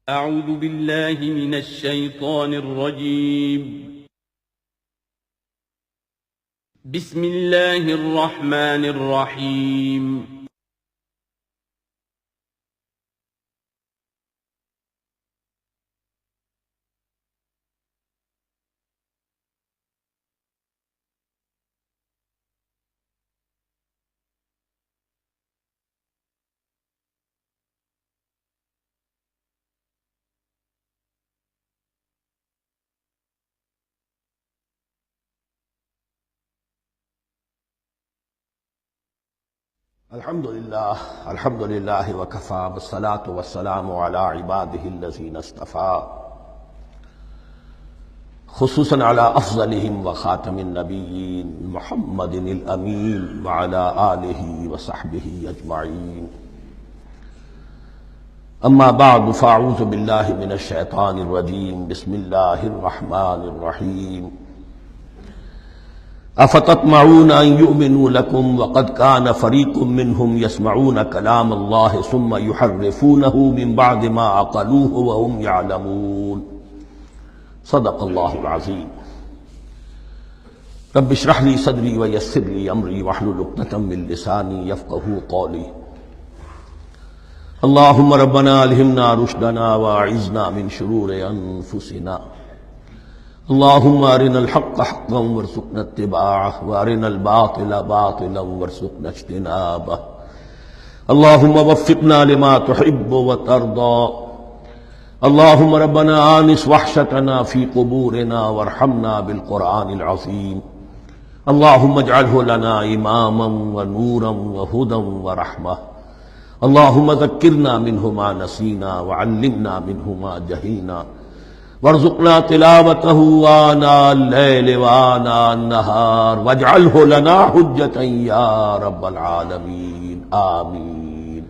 أعوذ بالله من الشيطان الرجيم. بسم الله الرحمن الرحيم. الحمد للہ وکفى والصلاة والسلام على عباده الذین اصطفى خصوصاً على افضلهم وخاتم النبیین محمد الامین وعلى آلہ وصحبہ اجمعین. اما بعد فاعوذ باللہ من الشیطان الرجیم. بسم اللہ الرحمن الرحیم. افتطمعون ان يؤمنوا لكم وقد كان فريق منهم يسمعون كلام الله ثم يحرفونه من بعد ما عقلوه وهم يعلمون. صدق الله العظيم. رب اشرح لي صدري ويسر لي امري واحلل عقدة من لساني يفقهوا قولي. اللهم ربنا الهمنا رشدنا واعذنا من شرور انفسنا. اللهم ارنا الحق حقا وارزقنا اتباعه وارنا الباطل باطلا وارزقنا اجتنابه. اللهم وفقنا لما تحب وترضى. اللهم ربنا آنس وحشتنا في قبورنا وارحمنا بالقرآن العظيم. اللهم اجعله لنا إماما ونورا وهدى ورحمة. اللهم ذكرنا منه ما نسينا وعلمنا منه ما جهلنا وارزقنا تلاوته آناء الليل وآناء النهار واجعله لنا حجة يا رب العالمين آمین.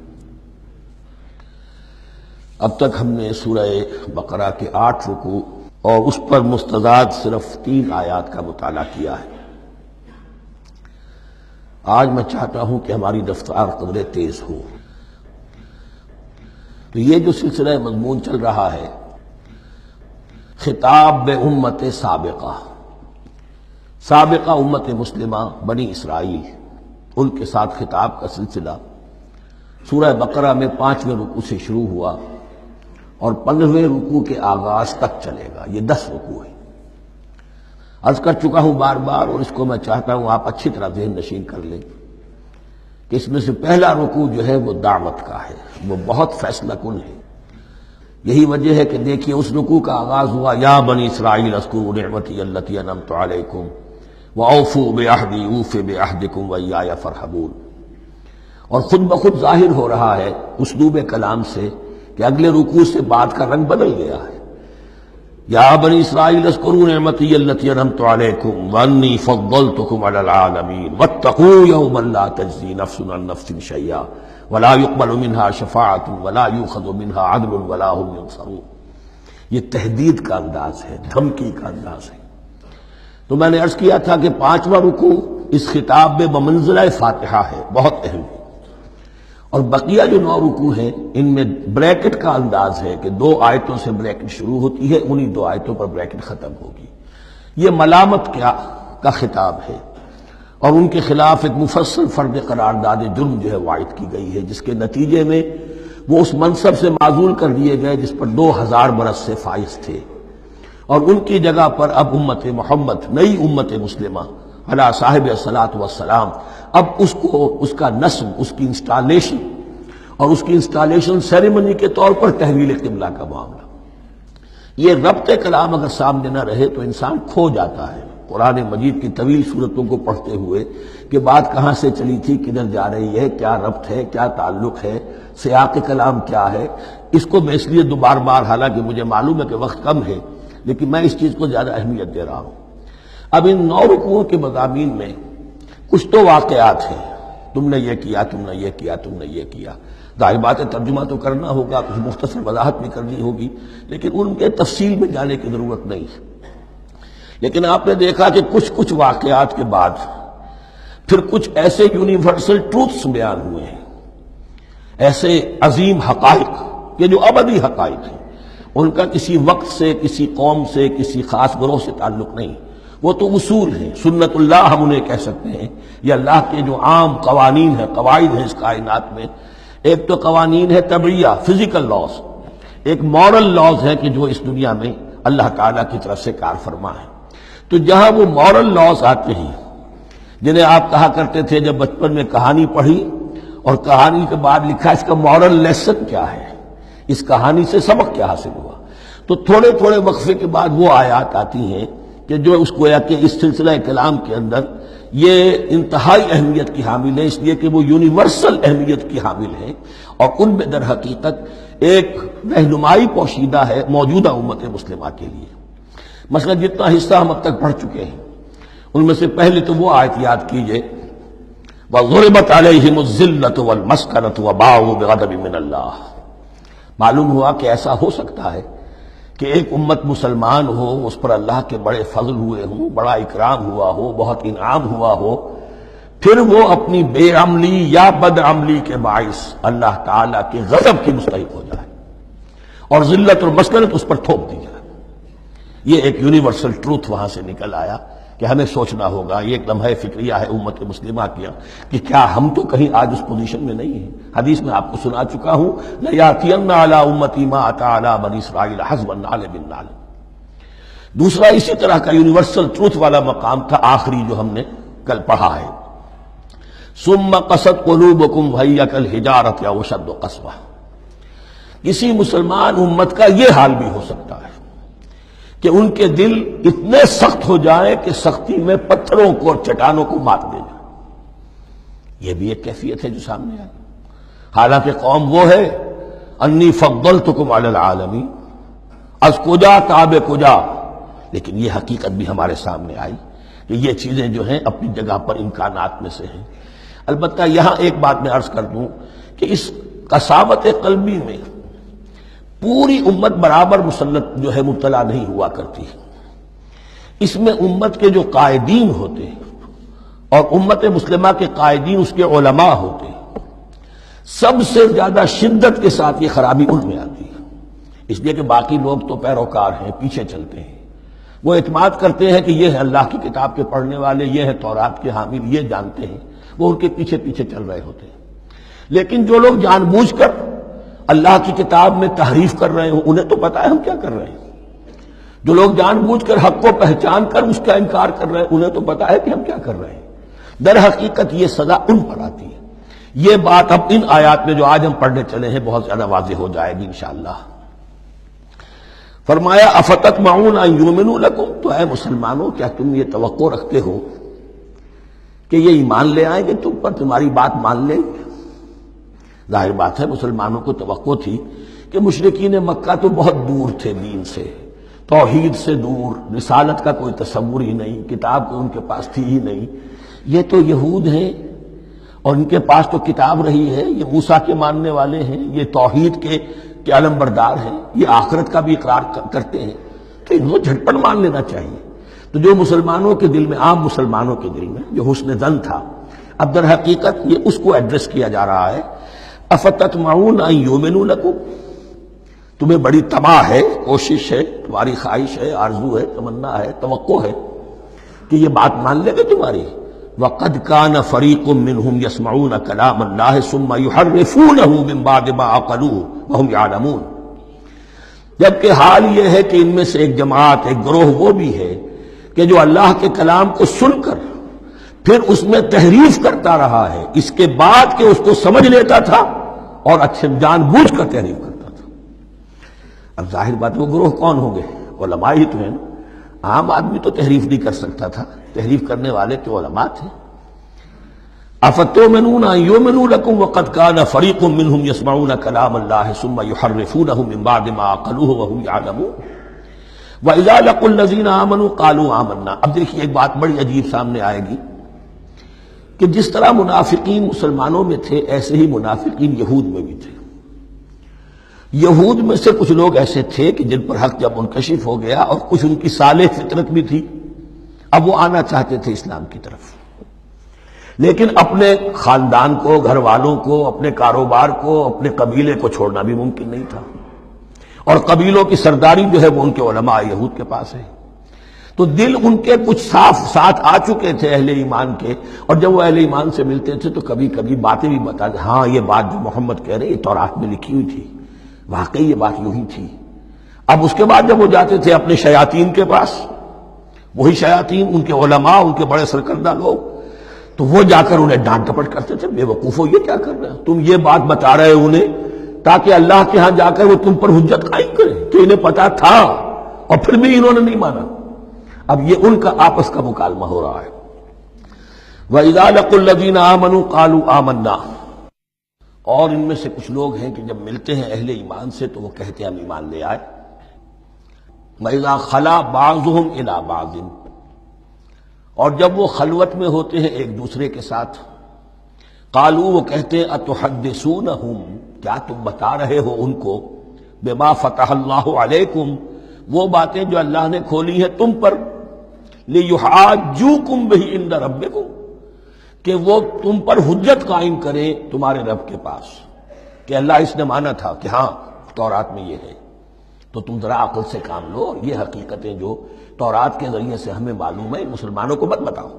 اب تک ہم نے سورہ بقرہ کے 8 رکوع اور اس پر مستضاد صرف 3 آیات کا مطالعہ کیا ہے. آج میں چاہتا ہوں کہ ہماری رفتار قدرے تیز ہو. تو یہ جو سلسلہ مضمون چل رہا ہے خطاب بے امت سابقہ امت مسلمہ بنی اسرائیل، ان کے ساتھ خطاب کا سلسلہ سورہ بقرہ میں 5ویں رکوع سے شروع ہوا اور 15ویں رکوع کے آغاز تک چلے گا. یہ 10 رکوع ہیں. عرض کر چکا ہوں بار بار، اور اس کو میں چاہتا ہوں آپ اچھی طرح ذہن نشین کر لیں کہ اس میں سے پہلا رکوع جو ہے وہ دعوت کا ہے، وہ بہت فیصلہ کن ہے. یہی وجہ ہے کہ دیکھیے اس رکوع کا آغاز ہوا یا بنی اسرائیل اذکروا نعمتی التی انعمت علیکم واوفوا بعہدی اوف بعہدکم وایایا فارہبون. اور خود بخود ظاہر ہو رہا ہے اسلوب کلام سے کہ اگلے رکوع سے بات کا رنگ بدل گیا ہے. یا بنی اسرائیل اذکروا نعمتی التی انعمت علیکم وانی فضلتکم علی العالمین واتقوا یوما لا تجزی نفس عن نفس شیئا ولا يقبل منها شفاعت ولا يؤخذ منها عدل ولا هم ينصرون. یہ تہدید کا انداز ہے، دھمکی کا انداز ہے. تو میں نے عرض کیا تھا کہ 5واں رکوع اس خطاب میں بمنزلہ فاتحہ ہے، بہت اہم ہے. اور بقیہ جو 9 رکوع ہیں ان میں بریکٹ کا انداز ہے کہ 2 آیتوں سے بریکٹ شروع ہوتی ہے، انہی 2 آیتوں پر بریکٹ ختم ہوگی. یہ ملامت کا خطاب ہے اور ان کے خلاف ایک مفصل فرد قرارداد جرم جو ہے وائد کی گئی ہے، جس کے نتیجے میں وہ اس منصب سے معزول کر دیے گئے جس پر 2000 برس سے فائز تھے، اور ان کی جگہ پر اب امت محمد، نئی امت مسلمہ علی صاحب الصلاۃ والسلام، اب اس کا نصب، اس کی انسٹالیشن اور اس کی انسٹالیشن سیریمنی کے طور پر تحویل قبلہ کا معاملہ. یہ ربط کلام اگر سامنے نہ رہے تو انسان کھو جاتا ہے قرآن مجید کی طویل صورتوں کو پڑھتے ہوئے کہ بات کہاں سے چلی تھی، کدھر جا رہی ہے، کیا ربط ہے، کیا تعلق ہے، سیاق کلام کیا ہے. اس کو میں اس لیے بار بار، حالانکہ مجھے معلوم ہے کہ وقت کم ہے لیکن میں اس چیز کو زیادہ اہمیت دے رہا ہوں. اب ان 9 رکوعوں کے مضامین میں کچھ تو واقعات ہیں، تم نے یہ کیا، تم نے یہ کیا، تم نے یہ کیا. ظاہر بات ہے ترجمہ تو کرنا ہوگا، کچھ مختصر وضاحت بھی کرنی ہوگی، لیکن ان کے تفصیل میں جانے کی ضرورت نہیں ہے. لیکن آپ نے دیکھا کہ کچھ واقعات کے بعد پھر کچھ ایسے یونیورسل ٹروتھس بیان ہوئے ہیں، ایسے عظیم حقائق، یہ جو ابدی حقائق ہیں ان کا کسی وقت سے، کسی قوم سے، کسی خاص گروہ سے تعلق نہیں، وہ تو اصول ہیں، سنت اللہ ہم انہیں کہہ سکتے ہیں۔ یہ اللہ کے جو عام قوانین ہیں، قواعد ہیں اس کائنات میں، ایک تو قوانین ہے طبعیہ، فزیکل لاز، ایک مورل لاز ہے کہ جو اس دنیا میں اللہ تعالیٰ کی طرف سے کار فرما ہے۔ تو جہاں وہ مورل لاز آتے ہیں جنہیں آپ کہا کرتے تھے جب بچپن میں کہانی پڑھی اور کہانی کے بعد لکھا اس کا مورل لیسن کیا ہے، اس کہانی سے سبق کیا حاصل ہوا، تو تھوڑے تھوڑے وقفے کے بعد وہ آیات آتی ہیں کہ جو اس گویا کہ اس سلسلہ کلام کے اندر یہ انتہائی اہمیت کی حامل ہے، اس لیے کہ وہ یونیورسل اہمیت کی حامل ہے، اور ان میں در حقیقت ایک رہنمائی پوشیدہ ہے موجودہ امت مسلمہ کے لیے۔ مثلا جتنا حصہ ہم اب تک پڑھ چکے ہیں ان میں سے پہلے تو وہ آیت یاد کیجئے، وَضُرِبَتْ عَلَيْهِمُ الذِّلَّةُ وَالْمَسْكَنَةُ وَبَاءُوا بِغَضَبٍ مِّنَ اللَّهِ۔ معلوم ہوا کہ ایسا ہو سکتا ہے کہ ایک امت مسلمان ہو، اس پر اللہ کے بڑے فضل ہوئے ہوں، بڑا اکرام ہوا ہو، بہت انعام ہوا ہو، پھر وہ اپنی بے عملی یا بد عملی کے باعث اللہ تعالیٰ کے غضب کی مستحق ہو جائے اور ذلت اور مسکنت اس پر تھوپ دی جائے۔ یہ ایک یونیورسل ٹروتھ وہاں سے نکل آیا کہ ہمیں سوچنا ہوگا، یہ ایک لمحہ فکریہ ہے امت مسلمہ کیا کہ کیا ہم تو کہیں آج اس پوزیشن میں نہیں ہیں۔ حدیث میں آپ کو سنا چکا ہوں، لَيَأْتِيَنَّ عَلَىٰ أُمَّتِي مَا أَتَىٰ عَلَىٰ بَنِي إِسْرَائِيلَ حَسْبَ النَّعْلِ بِالنَّعْلِ۔ دوسرا اسی طرح کا یونیورسل ٹروتھ والا مقام تھا آخری جو ہم نے کل پڑھا ہے، ثُمَّ قَسَتْ قُلُوبُكُمْ وَهِيَ كَالْحِجَارَةِ أَوْ أَشَدُّ قَسْوَةً۔ کسی مسلمان امت کا یہ حال بھی ہو سکتا ہے کہ ان کے دل اتنے سخت ہو جائیں کہ سختی میں پتھروں کو اور چٹانوں کو مات دے جائیں۔ یہ بھی ایک کیفیت ہے جو سامنے آئی، حالانکہ قوم وہ ہے انی فضلتکم علی العالمین، از کجا تاب کجا، لیکن یہ حقیقت بھی ہمارے سامنے آئی کہ یہ چیزیں جو ہیں اپنی جگہ پر امکانات میں سے ہیں۔ البتہ یہاں ایک بات میں عرض کر دوں کہ اس قساوت قلبی میں پوری امت برابر مسلط جو ہے مبتلا نہیں ہوا کرتی، اس میں امت کے جو قائدین ہوتے ہیں اور امت مسلمہ کے قائدین اس کے علماء ہوتے ہیں، سب سے زیادہ شدت کے ساتھ یہ خرابی ان میں آتی ہے، اس لیے کہ باقی لوگ تو پیروکار ہیں، پیچھے چلتے ہیں، وہ اعتماد کرتے ہیں کہ یہ ہے اللہ کی کتاب کے پڑھنے والے، یہ ہے تورات کے حامل، یہ جانتے ہیں، وہ ان کے پیچھے پیچھے چل رہے ہوتے ہیں۔ لیکن جو لوگ جان بوجھ کر اللہ کی کتاب میں تحریف کر رہے ہوں، انہیں تو پتا ہے ہم کیا کر رہے ہیں۔ جو لوگ جان بوجھ کر حق کو پہچان کر اس کا انکار کر رہے ہیں، انہیں تو پتا ہے کہ ہم کیا کر رہے ہیں۔ در حقیقت یہ سزا ان پر آتی ہے۔ یہ بات اب ان آیات میں جو آج ہم پڑھنے چلے ہیں بہت زیادہ واضح ہو جائے گی انشاءاللہ۔ فرمایا افتطمعون ان یؤمنوا لکم، تو اے مسلمانوں کیا تم یہ توقع رکھتے ہو کہ یہ ایمان لے آئیں گے تم پر، تمہاری بات مان لیں گے؟ ظاہر بات ہے مسلمانوں کو توقع تھی کہ مشرکین مکہ تو بہت دور تھے دین سے، توحید سے دور، رسالت کا کوئی تصور ہی نہیں، کتاب کو ان کے پاس تھی ہی نہیں۔ یہ تو یہود ہیں اور ان کے پاس تو کتاب رہی ہے، یہ موسیٰ کے ماننے والے ہیں، یہ توحید کے علم بردار ہیں، یہ آخرت کا بھی اقرار کرتے ہیں، تو ان کو جھٹپٹ مان لینا چاہیے۔ تو جو مسلمانوں کے دل میں، عام مسلمانوں کے دل میں جو حسن ظن تھا، اب در حقیقت یہ اس کو ایڈریس کیا جا رہا ہے، افتطمعون ان یؤمنوا لکم، تمہیں بڑی طمع ہے، کوشش ہے، تمہاری خواہش ہے، آرزو ہے، تمنا ہے، توقع ہے کہ یہ بات مان لے گے تمہاری۔ وَقَدْ كَانَ فَرِيقٌ مِّنْهُمْ يَسْمَعُونَ كَلَامَ اللَّهِ ثُمَّ يُحَرِّفُونَهُ مِن بَعْدِ مَا عَقَلُوهُ وَهُمْ يَعْلَمُونَ، جبکہ حال یہ ہے کہ ان میں سے ایک جماعت، ایک گروہ وہ بھی ہے کہ جو اللہ کے کلام کو سن کر پھر اس میں تحریف کرتا رہا ہے، اس کے بعد کہ اس کو سمجھ لیتا تھا اور اچھے جان بوجھ کر تحریف کرتا تھا۔ اب ظاہر بات وہ گروہ کون ہوں گے؟ علماء ہی تو ہیں نا۔ عام آدمی تو تحریف نہیں کر سکتا تھا، تحریف کرنے والے تو علماء تھے۔ افتؤمنون ان یؤمنوا لکم وقد کان فریق منهم یسمعون کلام اللہ ثم یحرفونہ من بعد ما عقلوہ وهم یعلمون واذا لقوا الذین آمنوا قالوا آمنا۔ اب دیکھیے ایک بات بڑی عجیب سامنے آئے گی کہ جس طرح منافقین مسلمانوں میں تھے ایسے ہی منافقین یہود میں بھی تھے۔ یہود میں سے کچھ لوگ ایسے تھے کہ جن پر حق جب منکشف ہو گیا اور کچھ ان کی صالح فطرت بھی تھی، اب وہ آنا چاہتے تھے اسلام کی طرف، لیکن اپنے خاندان کو، گھر والوں کو، اپنے کاروبار کو، اپنے قبیلے کو چھوڑنا بھی ممکن نہیں تھا، اور قبیلوں کی سرداری جو ہے وہ ان کے علماء یہود کے پاس ہے۔ تو دل ان کے کچھ صاف ساتھ آ چکے تھے اہل ایمان کے، اور جب وہ اہل ایمان سے ملتے تھے تو کبھی کبھی باتیں بھی بتاتے، ہاں یہ بات جو محمد کہہ رہے یہ تورات میں لکھی ہوئی تھی، واقعی یہ بات یوں ہی تھی۔ اب اس کے بعد جب وہ جاتے تھے اپنے شیاطین کے پاس، وہی شیاطین ان کے علماء، ان کے بڑے سرکردہ لوگ، تو وہ جا کر انہیں ڈانٹ ڈپٹ کرتے تھے، بے وقوفو یہ کیا کر رہے ہو تم، یہ بات بتا رہے ہو انہیں تاکہ اللہ کے ہاں جا کر وہ تم پر حجت قائم کرے کہ انہیں پتا تھا اور پھر بھی انہوں نے نہیں مانا۔ اب یہ ان کا آپس کا مکالمہ ہو رہا ہے۔ وَإِذَا لَقُوا الَّذِينَ آمَنُوا قَالُوا آمَنَّا، اور ان میں سے کچھ لوگ ہیں کہ جب ملتے ہیں اہل ایمان سے تو وہ کہتے ہیں ہم ایمان لے آئے۔ وَإِذَا خَلَا بَعْضُهُمْ إِلَىٰ بَعْضٍ، اور جب وہ خلوت میں ہوتے ہیں ایک دوسرے کے ساتھ، قالوا وہ کہتے ہیں اتحدثونہم، کیا تم بتا رہے ہو ان کو، بما فتح اللہ علیکم، وہ باتیں جو اللہ نے کھولی ہیں تم پر، لیحاجوکم بہ عند ربکم، کہ وہ تم پر حجت قائم کریں تمہارے رب کے پاس، کہ اللہ اس نے مانا تھا کہ ہاں تورات میں یہ ہے، تو تم ذرا عقل سے کام لو، اور یہ حقیقتیں جو تورات کے ذریعے سے ہمیں معلوم ہے مسلمانوں کو مت بتاؤ۔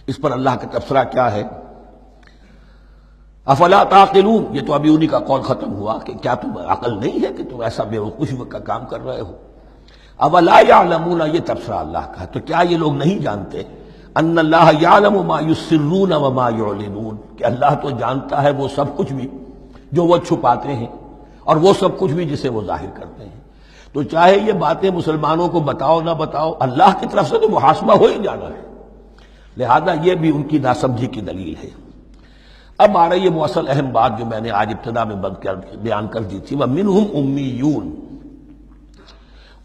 اس پر اللہ کا تبصرہ کیا ہے، افلا تعقلون، یہ تو ابھی انہی کا قول ختم ہوا کہ کیا تم عقل نہیں ہے کہ تم ایسا بے وقوفی کا کام کر رہے ہو۔ اولا یعلمون، یہ تبصرہ اللہ کا، تو کیا یہ لوگ نہیں جانتے، ان اللہ یعلم ما یسرون وما یعلنون، کہ اللہ تو جانتا ہے وہ سب کچھ بھی جو وہ چھپاتے ہیں اور وہ سب کچھ بھی جسے وہ ظاہر کرتے ہیں۔ تو چاہے یہ باتیں مسلمانوں کو بتاؤ نہ بتاؤ، اللہ کی طرف سے تو محاسبہ ہو ہی جانا ہے، لہذا یہ بھی ان کی ناسمجھی کی دلیل ہے۔ اب آ رہی ہے وہ اصل اہم بات جو میں نے آج ابتدا میں بیان کر دی تھی، وَمِنْهُمْ أُمِّيُّونَ،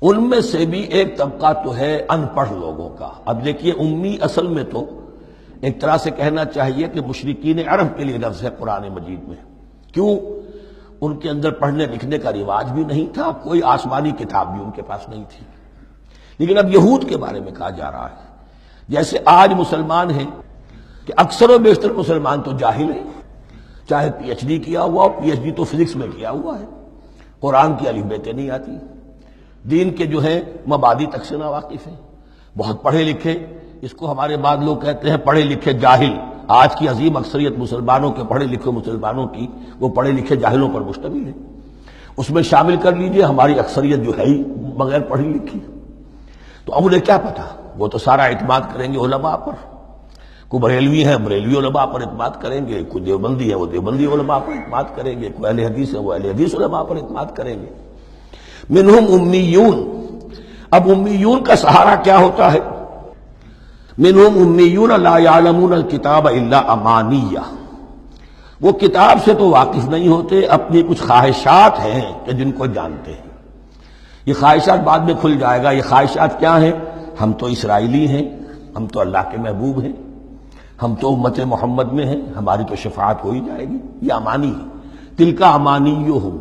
ان میں سے بھی ایک طبقہ تو ہے ان پڑھ لوگوں کا۔ اب دیکھیے امی اصل میں تو ایک طرح سے کہنا چاہیے کہ مشرکین عرب کے لیے لفظ ہے قرآن مجید میں، کیوں؟ ان کے اندر پڑھنے لکھنے کا رواج بھی نہیں تھا، کوئی آسمانی کتاب بھی ان کے پاس نہیں تھی۔ لیکن اب یہود کے بارے میں کہا جا رہا ہے، جیسے آج مسلمان ہیں کہ اکثر و بیشتر مسلمان تو جاہل ہیں، چاہے پی ایچ ڈی کیا ہوا، پی ایچ ڈی تو فزکس میں کیا ہوا ہے، قرآن کی الف بیتیں نہیں آتی، دین کے جو ہیں مبادی تک سے ناواقف ہیں، بہت پڑھے لکھے، اس کو ہمارے بعد لوگ کہتے ہیں پڑھے لکھے جاہل۔ آج کی عظیم اکثریت مسلمانوں کے پڑھے لکھے مسلمانوں کی وہ پڑھے لکھے جاہلوں پر مشتمل ہے، اس میں شامل کر لیجئے ہماری اکثریت جو ہے ہی بغیر پڑھی لکھی۔ تو اب انہیں کیا پتا، وہ تو سارا اعتماد کریں گے علماء پر، کوئی بریلوی ہیں بریلوی علماء پر اعتماد کریں گے، کوئی دیوبندی ہے وہ دیوبندی علماء پر اعتماد کریں گے، کوئی اہل حدیث ہے وہ اہل حدیث علماء پر اعتماد کریں گے۔ منہم امیون، اب امیون کا سہارا کیا ہوتا ہے، منہم امیون لا یعلمون الکتاب الا امانیہ، وہ کتاب سے تو واقف نہیں ہوتے، اپنی کچھ خواہشات ہیں کہ جن کو جانتے ہیں۔ یہ خواہشات بعد میں کھل جائے گا، یہ خواہشات کیا ہیں، ہم تو اسرائیلی ہیں، ہم تو اللہ کے محبوب ہیں، ہم تو امت محمد میں ہیں، ہماری تو شفاعت ہو ہی جائے گی، یہ امانی ہے، تلک امانیہم،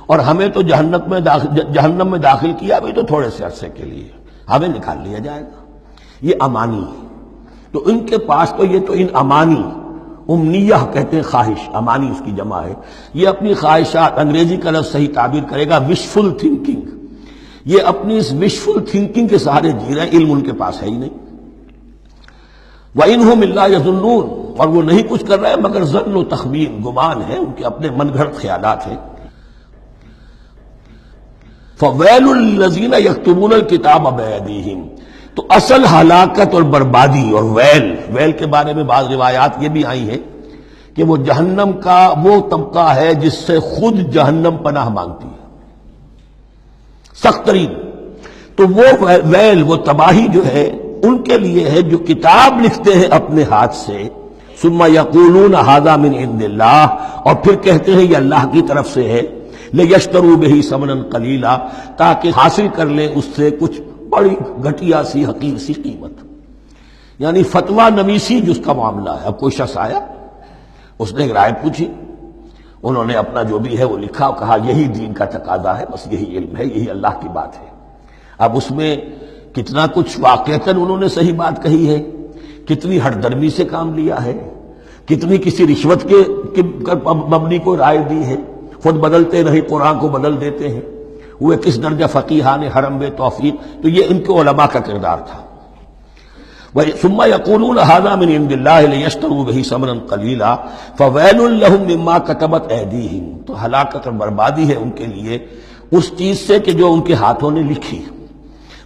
اور ہمیں تو جہنم میں داخل کیا بھی تو تھوڑے سے عرصے کے لیے، ہمیں نکال لیا جائے گا، یہ امانی ہے۔ تو ان کے پاس تو یہ تو ان امانی، امنیہ کہتے ہیں خواہش، امانی اس کی جمع ہے، یہ اپنی خواہشات، انگریزی کا لفظ صحیح تعبیر کرے گا وشفل تھنکنگ، یہ اپنی اس وشفل تھنکنگ کے سہارے جی رہے ہیں، علم ان کے پاس ہے ہی نہیں۔ وَإِنْهُمْ إِلَّا يَظُنُّونَ، اور وہ نہیں کچھ کر رہے ہیں مگر ظن و تخمین، گمان ہے، ان کے اپنے من گھڑت خیالات ہیں۔ فَوَيْلٌ لِّلَّذِينَ يَكْتُبُونَ الْكِتَابَ بِأَيْدِيهِمْ، تو اصل ہلاکت اور بربادی اور ویل کے بارے میں بعض روایات یہ بھی آئی ہیں کہ وہ جہنم کا وہ طبقہ ہے جس سے خود جہنم پناہ مانگتی ہے، سخت ترین۔ تو وہ ویل، وہ تباہی جو ہے ان کے لیے ہے جو کتاب لکھتے ہیں اپنے ہاتھ سے، ثم یقولون ھذا من عند اللہ، اور پھر کہتے ہیں یہ اللہ کی طرف سے ہے، لیشتروا بہ ثمنا قلیلا، تاکہ حاصل کر لیں اس سے کچھ بڑی گھٹیا سی حقیر سی قیمت، یعنی فتویٰ نویسی جس کا معاملہ ہے۔ اب کوئی شخص آیا، اس نے ایک رائے پوچھی، انہوں نے اپنا جو بھی ہے وہ لکھا اور کہا یہی دین کا تقاضا ہے، بس یہی علم ہے، یہی اللہ کی بات ہے۔ اب اس میں کتنا کچھ واقعتاً انہوں نے صحیح بات کہی ہے، کتنی ہٹ درمی سے کام لیا ہے، کتنی کسی رشوت کے مبنی کو رائے دی ہے، خود بدلتے نہیں قرآن کو بدل دیتے ہیں، ہوئے کس درجہ فقیہان حرم بے توفیق، تو یہ ان کے علماء کا کردار تھا۔ ثم يقولون هذا من عند الله ليشتروا به ثمنا قليلا فويل لهم مما كتبت ايديهم، تو ہلاکت اور بربادی ہے ان کے لیے اس چیز سے کہ جو ان کے ہاتھوں نے لکھی،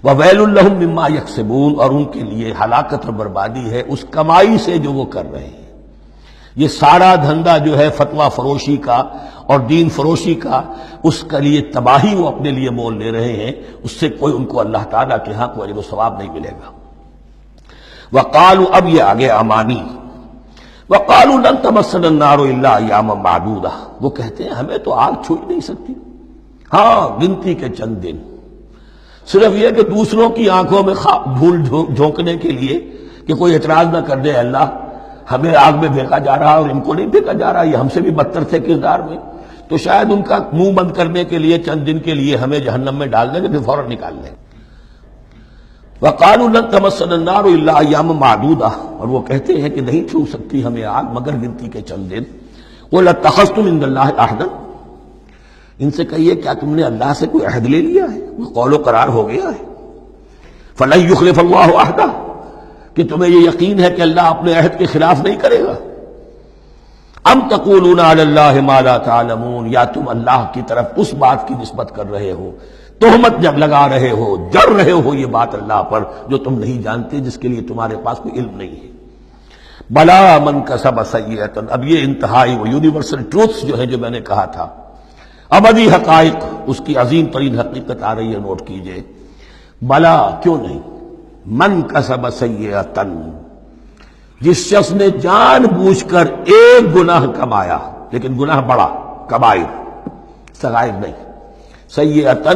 وویل لهم مما يكسبون، اور ان کے لیے ہلاکت اور بربادی ہے اس کمائی سے جو وہ کر رہے ہیں۔ یہ سارا دھندا جو ہے فتویٰ فروشی کا اور دین فروشی کا، اس کے لیے تباہی وہ اپنے لیے مول لے رہے ہیں، اس سے کوئی ان کو اللہ تعالیٰ کے ہاں کوئی اجر و ثواب نہیں ملے گا۔ وقالوا، اب یہ آگے امانی، وقالوا لن تمسنا النار الا ایاما معدودہ، وہ کہتے ہیں ہمیں تو آگ چھو ہی نہیں سکتی، ہاں گنتی کے چند دن، صرف یہ کہ دوسروں کی آنکھوں میں دھول جھونکنے کے لیے کہ کوئی اعتراض نہ کر دے، اللہ ہمیں آگ میں پھینکا جا رہا اور ان کو نہیں پھینکا جا رہا، یہ ہم سے بھی بدتر تھے کردار میں، تو شاید ان کا منہ بند کرنے کے لیے چند دن کے لیے ہمیں جہنم میں ڈال دیں گے، پھر فوراً نکال دیں گے۔ وقالوا لن تمسنا النار الا ایاما معدودہ، اور وہ کہتے ہیں کہ نہیں چھو سکتی ہمیں آگ مگر گنتی کے چند دن۔ قل اتخذتم عند اللہ عہدا، ان سے کہیے کیا تم نے اللہ سے کوئی عہد لے لیا ہے، وہ قول و قرار ہو گیا ہے؟ فلن یخلف اللہ عہدہ، کہ تمہیں یہ یقین ہے کہ اللہ اپنے عہد کے خلاف نہیں کرے گا؟ ام تقولون علی اللہ ما لا تعلمون، یا تم اللہ کی طرف اس بات کی نسبت کر رہے ہو، تہمت جب لگا رہے ہو، جڑ رہے ہو یہ بات اللہ پر جو تم نہیں جانتے، جس کے لیے تمہارے پاس کوئی علم نہیں ہے۔ بلا من کسب سیئۃ، اب یہ انتہائی وہ یونیورسل ٹروتھس جو ہے جو میں نے کہا تھا، ابدی حقائق، اس کی عظیم ترین حقیقت آ رہی ہے، نوٹ کیجئے۔ بلا، کیوں نہیں، من کسب سیئۃ، جس شخص نے جان بوجھ کر ایک گناہ کمایا، لیکن گناہ بڑا، کبائر، صغائر نہیں، سیئۃ،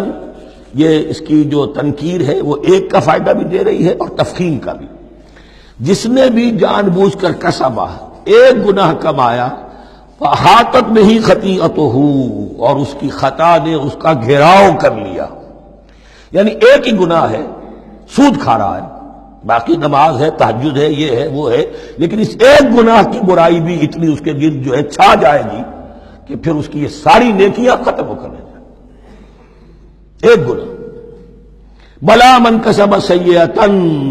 یہ اس کی جو تنکیر ہے وہ ایک کا فائدہ بھی دے رہی ہے اور تفخیم کا بھی۔ جس نے بھی جان بوجھ کر کسبا، ایک گناہ کمایا، فاحاطت بہ خطیئتہ، اور اس کی خطا نے اس کا گھیراؤ کر لیا، یعنی ایک ہی گناہ ہے، سود کھا رہا ہے، باقی نماز ہے، تہجد ہے، یہ ہے وہ ہے، لیکن اس ایک گناہ کی برائی بھی اتنی اس کے گرد جو ہے چھا جائے گی کہ پھر اس کی یہ ساری نیکیاں ختم ہو کر رہ جائیں، ایک گناہ۔ بلا من کسب سیئۃ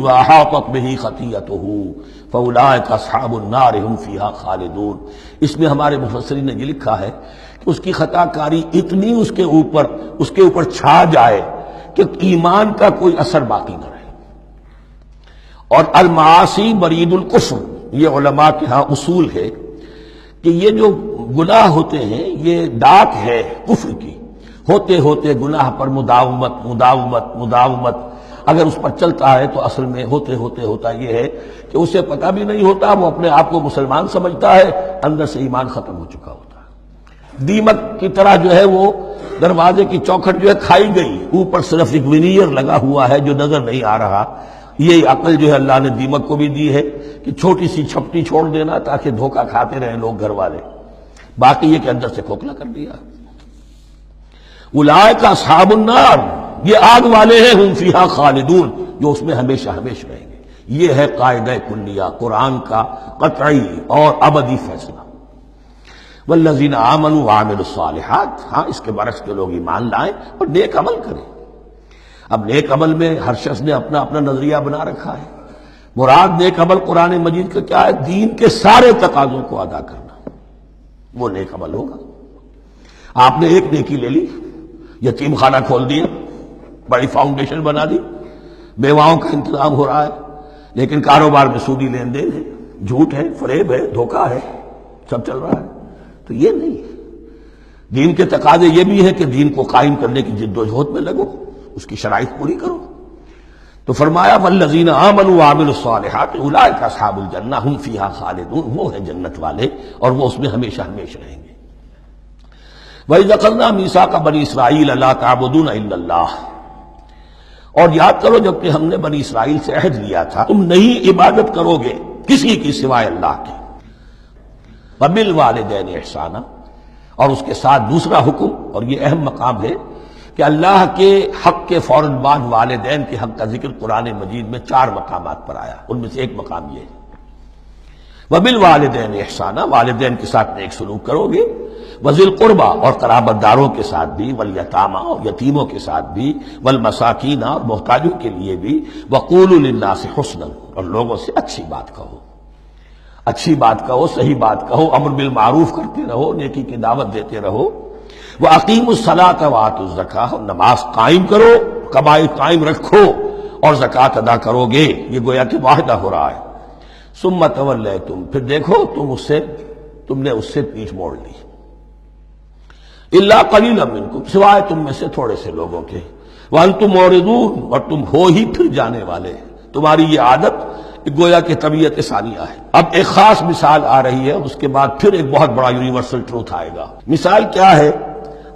واحاطت بہ خطیئتہ فاولئک اصحاب النار هم فیہا خالدون، اس میں ہمارے مفسرین نے یہ لکھا ہے کہ اس کی خطا کاری اتنی اس کے اوپر چھا جائے کہ ایمان کا کوئی اثر باقی نہ رہے۔ اور المعاصی برید الکفر، یہ علماء کے ہاں اصول ہے کہ یہ جو گناہ ہوتے ہیں یہ ڈاک ہے کفر کی، ہوتے ہوتے گناہ پر مداومت اگر اس پر چلتا ہے تو اصل میں ہوتے ہوتے ہوتا یہ ہے کہ اسے پتہ بھی نہیں ہوتا، وہ اپنے آپ کو مسلمان سمجھتا ہے، اندر سے ایمان ختم ہو چکا ہوتا ہے۔ دیمک کی طرح جو ہے وہ دروازے کی چوکھٹ جو ہے کھائی گئی، اوپر صرف ایک ونیئر لگا ہوا ہے جو نظر نہیں آ رہا۔ یہ عقل جو ہے اللہ نے دیمک کو بھی دی ہے کہ چھوٹی سی چھپٹی چھوڑ دینا تاکہ دھوکہ کھاتے رہیں لوگ گھر والے، باقی یہ کہ اندر سے کھوکھلا کر دیا۔ اولئک اصحاب النار، یہ آگ والے ہیں، ہم فیہا خالدون، جو اس میں ہمیشہ ہمیشہ رہیں گے۔ یہ ہے قاعدہ کلیہ، قرآن کا قطعی اور ابدی فیصلہ۔ والذین آمنوا وعملوا الصالحات، ہاں اس کے برعکس جو لوگ ایمان لائیں اور نیک عمل کریں۔ اب نیک عمل میں ہر شخص نے اپنا اپنا نظریہ بنا رکھا ہے۔ مراد نیک عمل قرآن مجید کا کیا ہے؟ دین کے سارے تقاضوں کو ادا کرنا، وہ نیک عمل ہوگا۔ آپ نے ایک نیکی لے لی، یتیم خانہ کھول دیا، بڑی فاؤنڈیشن بنا دی، بیواؤں کا انتظام ہو رہا ہے، لیکن کاروبار میں سودی لین دین ہے، جھوٹ ہے، فریب ہے، دھوکہ ہے، سب چل رہا ہے، تو یہ نہیں ہے۔ دین کے تقاضے یہ بھی ہے کہ دین کو قائم کرنے کی جد و جہد میں لگو، اس کی شرائط پوری کرو۔ تو فرمایا والذین آمنوا وعملوا الصالحات اولئک اصحاب الجنہ ہم فیہا خالدون، وہ ہیں جنت والے اور وہ اس میں ہمیشہ ہمیشہ رہیں گے۔ وَإِذْ أَخَذْنَا مِيثَاقَ بَنِي إِسْرَائِيلَ لَا تَعْبُدُونَ إِلَّا اللَّهَ، اور یاد کرو جب کہ ہم نے بنی اسرائیل سے عہد لیا تھا تم نہیں عبادت کرو گے کسی کی سوائے اللہ کے۔ وَبِالْوَالِدَيْنِ إِحْسَانًا، اور اس کے ساتھ دوسرا حکم، اور یہ اہم مقام ہے کہ اللہ کے حق کے فوراً بعد والدین کے حق کا ذکر قرآن مجید میں 4 مقامات پر آیا، ان میں سے ایک مقام یہ ہے۔ وبالوالدین احسانا، والدین کے ساتھ نیک سلوک کرو گے، وذی القربیٰ اور قرابت داروں کے ساتھ بھی، والیتامیٰ اور یتیموں کے ساتھ بھی، والمساکین اور محتاجوں کے لیے بھی، وقولوا للناس حسنا اور لوگوں سے اچھی بات کہو، اچھی بات کہو، صحیح بات کہو، امر بالمعروف کرتے رہو، نیکی کی دعوت دیتے رہو، وَأَقِیمُوا الصَّلَاةَ وَآتُوا الزَّکَاۃَ اور نماز قائم کرو، قبائل قائم رکھو اور زکوٰۃ ادا کرو گے، یہ گویا کہ معاہدہ ہو رہا ہے۔ ثُمَّ تَوَلَّیْتُمْ پھر دیکھو تم نے اس سے پیٹھ موڑ لی، إِلَّا قَلِيلًا مِنْکُمْ سوائے تم میں سے تھوڑے سے لوگوں کے، وَأَنْتُمْ مُعْرِضُونَ اور تم ہو ہی پھر جانے والے، تمہاری یہ عادت گویا کہ طبیعت ثانیہ ہے۔ اب ایک خاص مثال آ رہی ہے، اس کے بعد پھر ایک بہت بڑا یونیورسل ٹروتھ آئے گا۔ مثال کیا ہے؟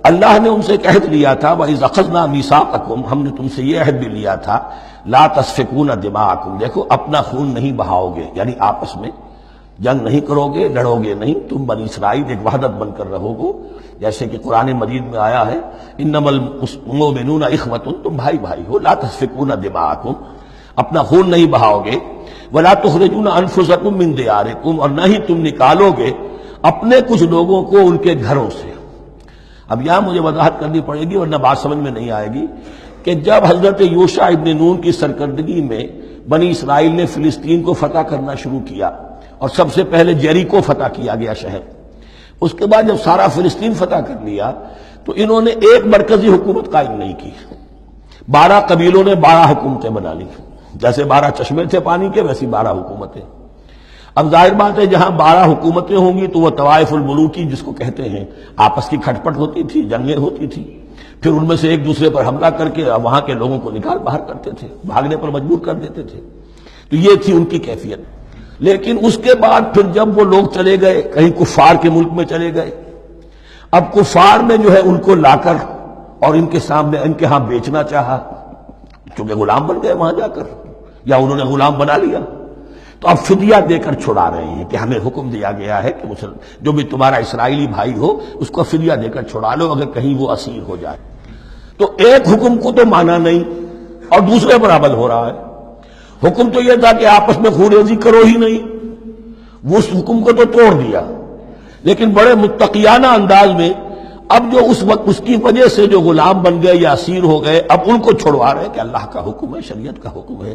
اللہ نے ان سے ایک عہد لیا تھا، وَإِذْ أَخَذْنَا مِيثَاقَكُمْ ہم نے تم سے یہ عہد بھی لیا تھا، لَا تَسْفِكُونَ دِمَاءَكُمْ دیکھو اپنا خون نہیں بہاؤ گے، یعنی آپس میں جنگ نہیں کرو گے، لڑو گے نہیں، تم بنی اسرائیل ایک وحدت بن کر رہو گے، جیسے کہ قرآن مجید میں آیا ہے إِنَّمَا الْمُؤْمِنُونَ إِخْوَةٌ تم بھائی بھائی ہو، لَا تَسْفِكُونَ دِمَاءَكُمْ اپنا خون نہیں بہاؤ گے، وَلَا تُخْرِجُونَ أَنفُسَكُم مِّن دِيَارِكُمْ اور نہ ہی تم نکالو گے اپنے کچھ لوگوں کو ان کے گھروں سے۔ اب یہاں مجھے وضاحت کرنی پڑے گی ورنہ بات سمجھ میں نہیں آئے گی کہ جب حضرت یوشع ابن نون کی سرکردگی میں بنی اسرائیل نے فلسطین کو فتح کرنا شروع کیا اور سب سے پہلے جیریکو فتح کیا گیا شہر، اس کے بعد جب سارا فلسطین فتح کر لیا تو انہوں نے ایک مرکزی حکومت قائم نہیں کی، 12 قبیلوں نے 12 حکومتیں بنا لی، جیسے 12 چشمے تھے پانی کے ویسی 12 حکومتیں۔ اب ظاہر بات ہے جہاں 12 حکومتیں ہوں گی تو وہ طوائف الملوکی جس کو کہتے ہیں، آپس کی کھٹ پٹ ہوتی تھی، جنگیں ہوتی تھی، پھر ان میں سے ایک دوسرے پر حملہ کر کے وہاں کے لوگوں کو نکال باہر کرتے تھے، بھاگنے پر مجبور کر دیتے تھے، تو یہ تھی ان کی کیفیت۔ لیکن اس کے بعد پھر جب وہ لوگ چلے گئے کہیں کفار کے ملک میں چلے گئے، اب کفار نے جو ہے ان کو لا کر اور ان کے سامنے ان کے ہاں بیچنا چاہا، چونکہ غلام بن گئے وہاں جا کر یا انہوں نے غلام بنا لیا، تو اب فدیہ دے کر چھڑا رہے ہیں کہ ہمیں حکم دیا گیا ہے کہ جو بھی تمہارا اسرائیلی بھائی ہو اس کو فدیہ دے کر چھڑا لو اگر کہیں وہ اسیر ہو جائے۔ تو ایک حکم کو تو مانا نہیں اور دوسرے پر عمل ہو رہا ہے۔ حکم تو یہ تھا کہ آپس میں خون ریزی کرو ہی نہیں، وہ اس حکم کو تو توڑ دیا، لیکن بڑے متقیانہ انداز میں اب جو اس وقت اس کی وجہ سے جو غلام بن گئے یا اسیر ہو گئے اب ان کو چھڑوا رہے ہیں کہ اللہ کا حکم ہے، شریعت کا حکم ہے۔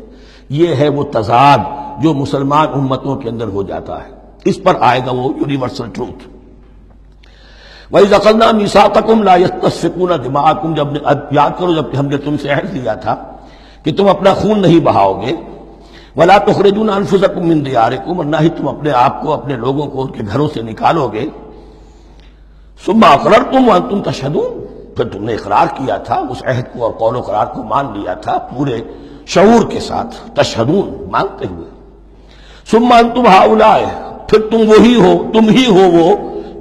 یہ ہے وہ تضاد جو مسلمان امتوں کے اندر ہو جاتا ہے، اس پر آئے گا وہ یونیورسل ٹروتھ۔ وَإِذْ أَخَذْنَا مِيثَاقَكُمْ لَا يَسْتَسْفِكُونَ دِمَاءَكُمْ جب یاد کرو جب ہم نے تم سے عہد لیا تھا کہ تم اپنا خون نہیں بہاؤ گے، وَلَا تُخْرِجُونَ أَنفُسَكُم مِّن دِيَارِكُمْ اور نہ ہی تم اپنے آپ کو اپنے لوگوں کو ان کے گھروں سے نکالو گے، ثُمَّ أَقْرَرْتُمْ وَأَنْتُمْ تَشْهَدُونَ پھر تم نے اقرار کیا تھا، اس عہد کو اور قول و قرار کو مان لیا تھا پورے شعور کے ساتھ، تشہدون مانتے ہوئے، ثم انتم ہؤلاء پھر تم وہی ہو، تم ہی ہو وہ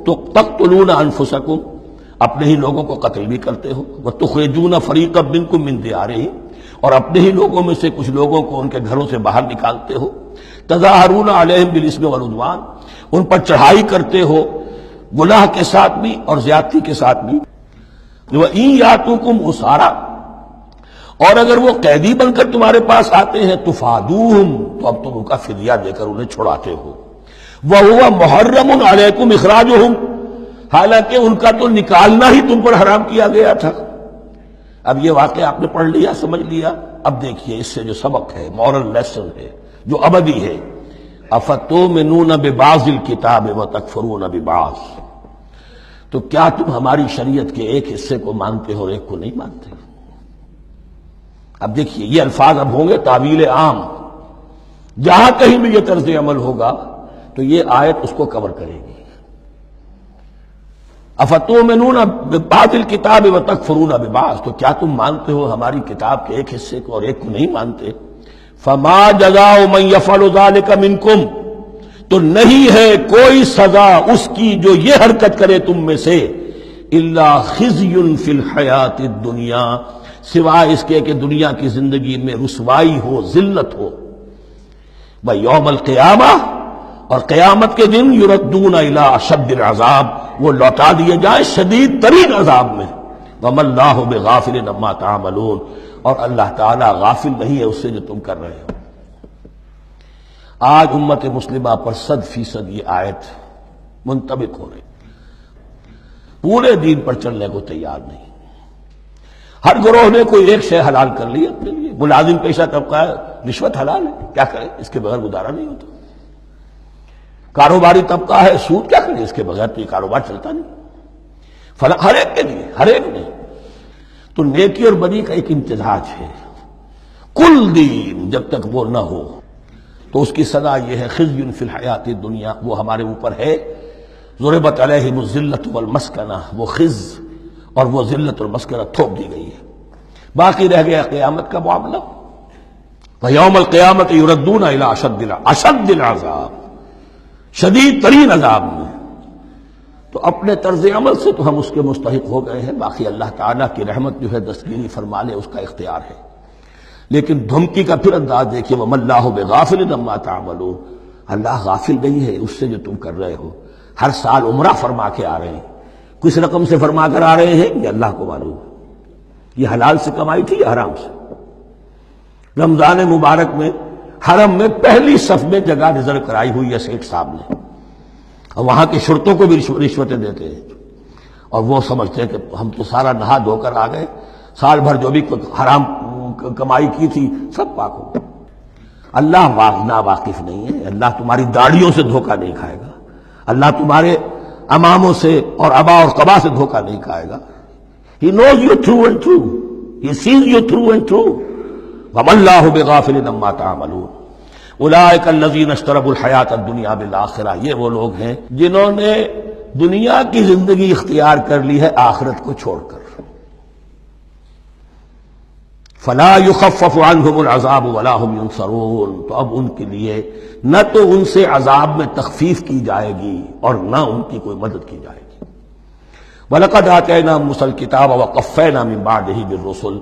تو تقتلون انفسکم اپنے ہی لوگوں کو قتل بھی کرتے ہو، وتخرجون فریقا منکم من دیارہم اور اپنے ہی لوگوں میں سے کچھ لوگوں کو ان کے گھروں سے باہر نکالتے ہو، تظاہرون علیہم بالاسم والعدوان ان پر چڑھائی کرتے ہو گناہ کے ساتھ بھی اور زیادتی کے ساتھ بھی، وَإِن یاتوکم اسارا اور اگر وہ قیدی بن کر تمہارے پاس آتے ہیں تفادوہم تو اب تم ان کا فدیہ دے کر انہیں چھڑاتے ہو، وَهُوَ مُحَرَّمٌ عَلَيْكُمْ إِخْرَاجُهُمْ حالانکہ ان کا تو نکالنا ہی تم پر حرام کیا گیا تھا۔ اب یہ واقعہ آپ نے پڑھ لیا، سمجھ لیا، اب دیکھیے اس سے جو سبق ہے، مورل لیسن ہے جو ابدی ہے، أَفَتُؤْمِنُونَ بِبَعْضِ الْكِتَابِ وَتَكْفُرُونَ بِبَعْضٍ تو کیا تم ہماری شریعت کے ایک حصے کو مانتے ہو اور ایک کو نہیں مانتے؟ اب دیکھیے یہ الفاظ اب ہوں گے تعویل عام، جہاں کہیں بھی یہ طرز عمل ہوگا تو یہ آیت اس کو کور کرے گی۔ افتؤمنون ببعض الکتاب وتکفرون ببعض تو کیا تم مانتے ہو ہماری کتاب کے ایک حصے کو اور ایک کو نہیں مانتے؟ فما جزاء من یفعل ذلک منکم تو نہیں ہے کوئی سزا اس کی جو یہ حرکت کرے تم میں سے، الا خزی فی الحیات الدنیا سوائے اس کے کہ دنیا کی زندگی میں رسوائی ہو، ذلت ہو، ویوم القیامہ اور قیامت کے دن یردون الی اشد العذاب وہ لوٹا دیے جائیں شدید ترین عذاب میں، وما اللہ بغافل عما تعملون اور اللہ تعالی غافل نہیں ہے اس سے جو تم کر رہے ہو۔ آج امت مسلمہ پر 100% یہ آیت منطبق ہو رہی، پورے دین پر چلنے کو تیار نہیں۔ ہر گروہ نے کوئی ایک شے حلال کر لی اپنے لیے۔ ملازم پیشہ طبقہ ہے، رشوت حلال ہے، کیا کرے، اس کے بغیر گزارا نہیں ہوتا۔ کاروباری طبقہ ہے، سود کیا کرے، اس کے بغیر تو یہ کاروبار چلتا نہیں۔ ہر ایک کے لیے، ہر ایک نے تو نیکی اور بدی کا ایک امتزاج ہے۔ کل دین جب تک وہ نہ ہو تو اس کی سزا یہ ہے خزی فی الحیات الدنیا، وہ ہمارے اوپر ہے۔ ضربت علیہم الذلۃ والمسکنہ، وہ خز اور وہ ذلت اور مسکنہ تھوپ دی گئی ہے۔ باقی رہ گیا قیامت کا معاملہ، وَيَوْمَ الْقِيَامَةِ يُرَدُّونَ إِلَىٰ أَشَدِّ الْعَذَابِ، شدید ترین عذاب میں۔ تو اپنے طرز عمل سے تو ہم اس کے مستحق ہو گئے ہیں، باقی اللہ تعالیٰ کی رحمت جو ہے دستگیری فرما لے، اس کا اختیار ہے۔ لیکن دھمکی کا پھر انداز دیکھیے، وَمَا اللَّهُ بِغَافِلٍ عَمَّا تَعْمَلُونَ، اللہ غافل نہیں ہے اس سے جو تم کر رہے ہو۔ ہر سال عمرہ فرما کے آ رہے ہیں، کس رقم سے فرما کر آ رہے ہیں یہ اللہ کو معلوم ہے۔ یہ حلال سے کمائی تھی یا حرام سے؟ رمضان مبارک میں حرم میں پہلی صف میں جگہ ریزرو کرائی ہوئی ہے سیٹ صاحب نے، اور وہاں کے شرطوں کو بھی رشوتیں دیتے ہیں، اور وہ سمجھتے ہیں کہ ہم تو سارا نہا دھو کر آ گئے، سال بھر جو بھی حرام کمائی کی تھی سب پاک ہو گئی۔ اللہ ناواقف نہیں ہے، اللہ تمہاری داڑھیوں سے دھوکہ نہیں کھائے گا، اللہ تمہارے اماموں سے اور ابا اور قبا سے دھوکہ نہیں کھائے گا۔ He knows you through and through. He sees you through and through. وَمَا اللَّهُ بِغَافِلٍ عَمَّا تَعْمَلُونَ أُولَٰئِكَ الَّذِينَ اشْتَرَوُا الْحَيَاةَ الدُّنْيَا بِالْآخِرَةِ، یہ وہ لوگ ہیں جنہوں نے دنیا کی زندگی اختیار کر لی ہے آخرت کو چھوڑ کر۔ فَلَا يُخَفَّفُ عَنْهُمُ الْعَذَابُ وَلَا هُمْ يُنصَرُونَ، تو اب ان کے لیے نہ تو ان سے عذاب میں تخفیف کی جائے گی اور نہ ان کی کوئی مدد کی جائے گی۔ وَلَقَدْ آتَيْنَا مُوسَى الْكِتَابَ وَقَفَّيْنَا مِن بَعْدِهِ بِالرُّسُلِ،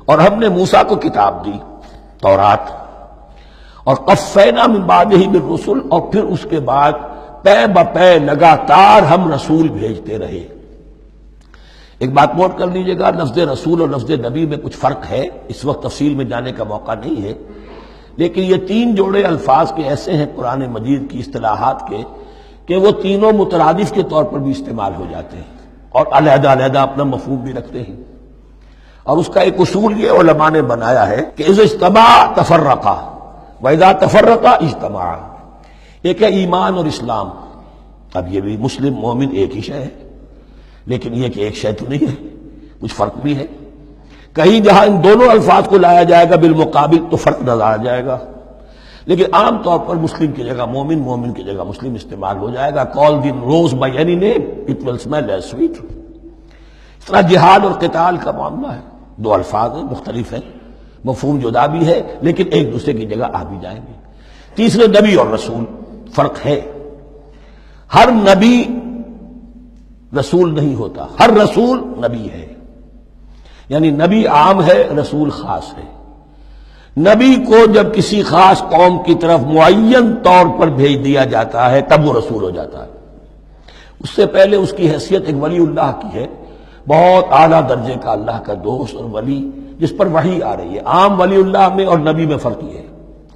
اور ہم نے موسیٰ کو کتاب دی تورات، اور قفینا من بعدہ بالرسل، اور پھر اس کے بعد پے بپے لگاتار ہم رسول بھیجتے رہے۔ ایک بات نوٹ کر لیجئے گا، لفظ رسول اور لفظ نبی میں کچھ فرق ہے، اس وقت تفصیل میں جانے کا موقع نہیں ہے، لیکن یہ تین جوڑے الفاظ کے ایسے ہیں قرآن مجید کی اصطلاحات کے کہ وہ تینوں مترادف کے طور پر بھی استعمال ہو جاتے ہیں اور علیحدہ علیحدہ اپنا مفہوم بھی رکھتے ہیں۔ اور اس کا ایک اصول یہ علماء نے بنایا ہے کہ اذا اجتمع تفرقا واذا تفرقا اجتمع۔ ایک ہے ایمان اور اسلام، اب یہ بھی مسلم مومن ایک ہی شے ہے، لیکن یہ کہ ایک شے تو نہیں ہے، کچھ فرق بھی ہے۔ کہیں جہاں ان دونوں الفاظ کو لایا جائے گا بالمقابل تو فرق نظر آ جائے گا، لیکن عام طور پر مسلم کی جگہ مومن، مومن کی جگہ مسلم استعمال ہو جائے گا۔ call the rose by any name it will smell as sweet۔ اس طرح جہاد اور قتال کا معاملہ ہے، دو الفاظ ہیں، مختلف ہیں، مفہوم جدا بھی ہے لیکن ایک دوسرے کی جگہ آ بھی جائیں گے۔ تیسرے نبی اور رسول، فرق ہے، ہر نبی رسول نہیں ہوتا، ہر رسول نبی ہے، یعنی نبی عام ہے، رسول خاص ہے۔ نبی کو جب کسی خاص قوم کی طرف معین طور پر بھیج دیا جاتا ہے تب وہ رسول ہو جاتا ہے۔ اس سے پہلے اس کی حیثیت ایک ولی اللہ کی ہے، بہت اعلیٰ درجے کا اللہ کا دوست اور ولی جس پر وحی آ رہی ہے۔ عام ولی اللہ میں اور نبی میں فرق یہ ہے،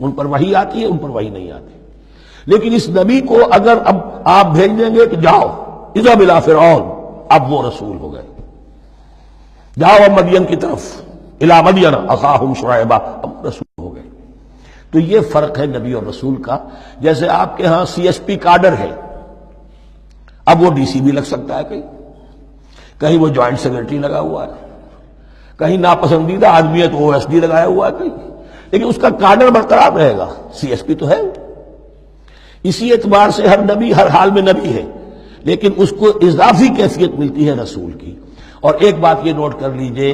ان پر وحی آتی ہے، ان پر وحی نہیں آتی۔ لیکن اس نبی کو اگر اب آپ بھیج دیں گے کہ جاؤ اذهب الى فرعون، اب وہ رسول ہو گئے، جاؤ اب مدین کی طرف، الى مدین اخاہم شعیبا، اب رسول ہو گئے۔ تو یہ فرق ہے نبی اور رسول کا۔ جیسے آپ کے ہاں سی ایس پی کاڈر ہے، اب وہ ڈی سی بھی لگ سکتا ہے، کہیں وہ جوائنٹ سیکرٹری لگا ہوا ہے، کہیں ناپسندیدہ آدمی ہے تو او ایس ڈی لگایا ہوا ہے کہیں، لیکن اس کا کاڈر برقرار رہے گا، سی ایس پی تو ہے۔ اسی اعتبار سے ہر نبی ہر حال میں نبی ہے، لیکن اس کو اضافی کیفیت ملتی ہے رسول کی۔ اور ایک بات یہ نوٹ کر لیجئے،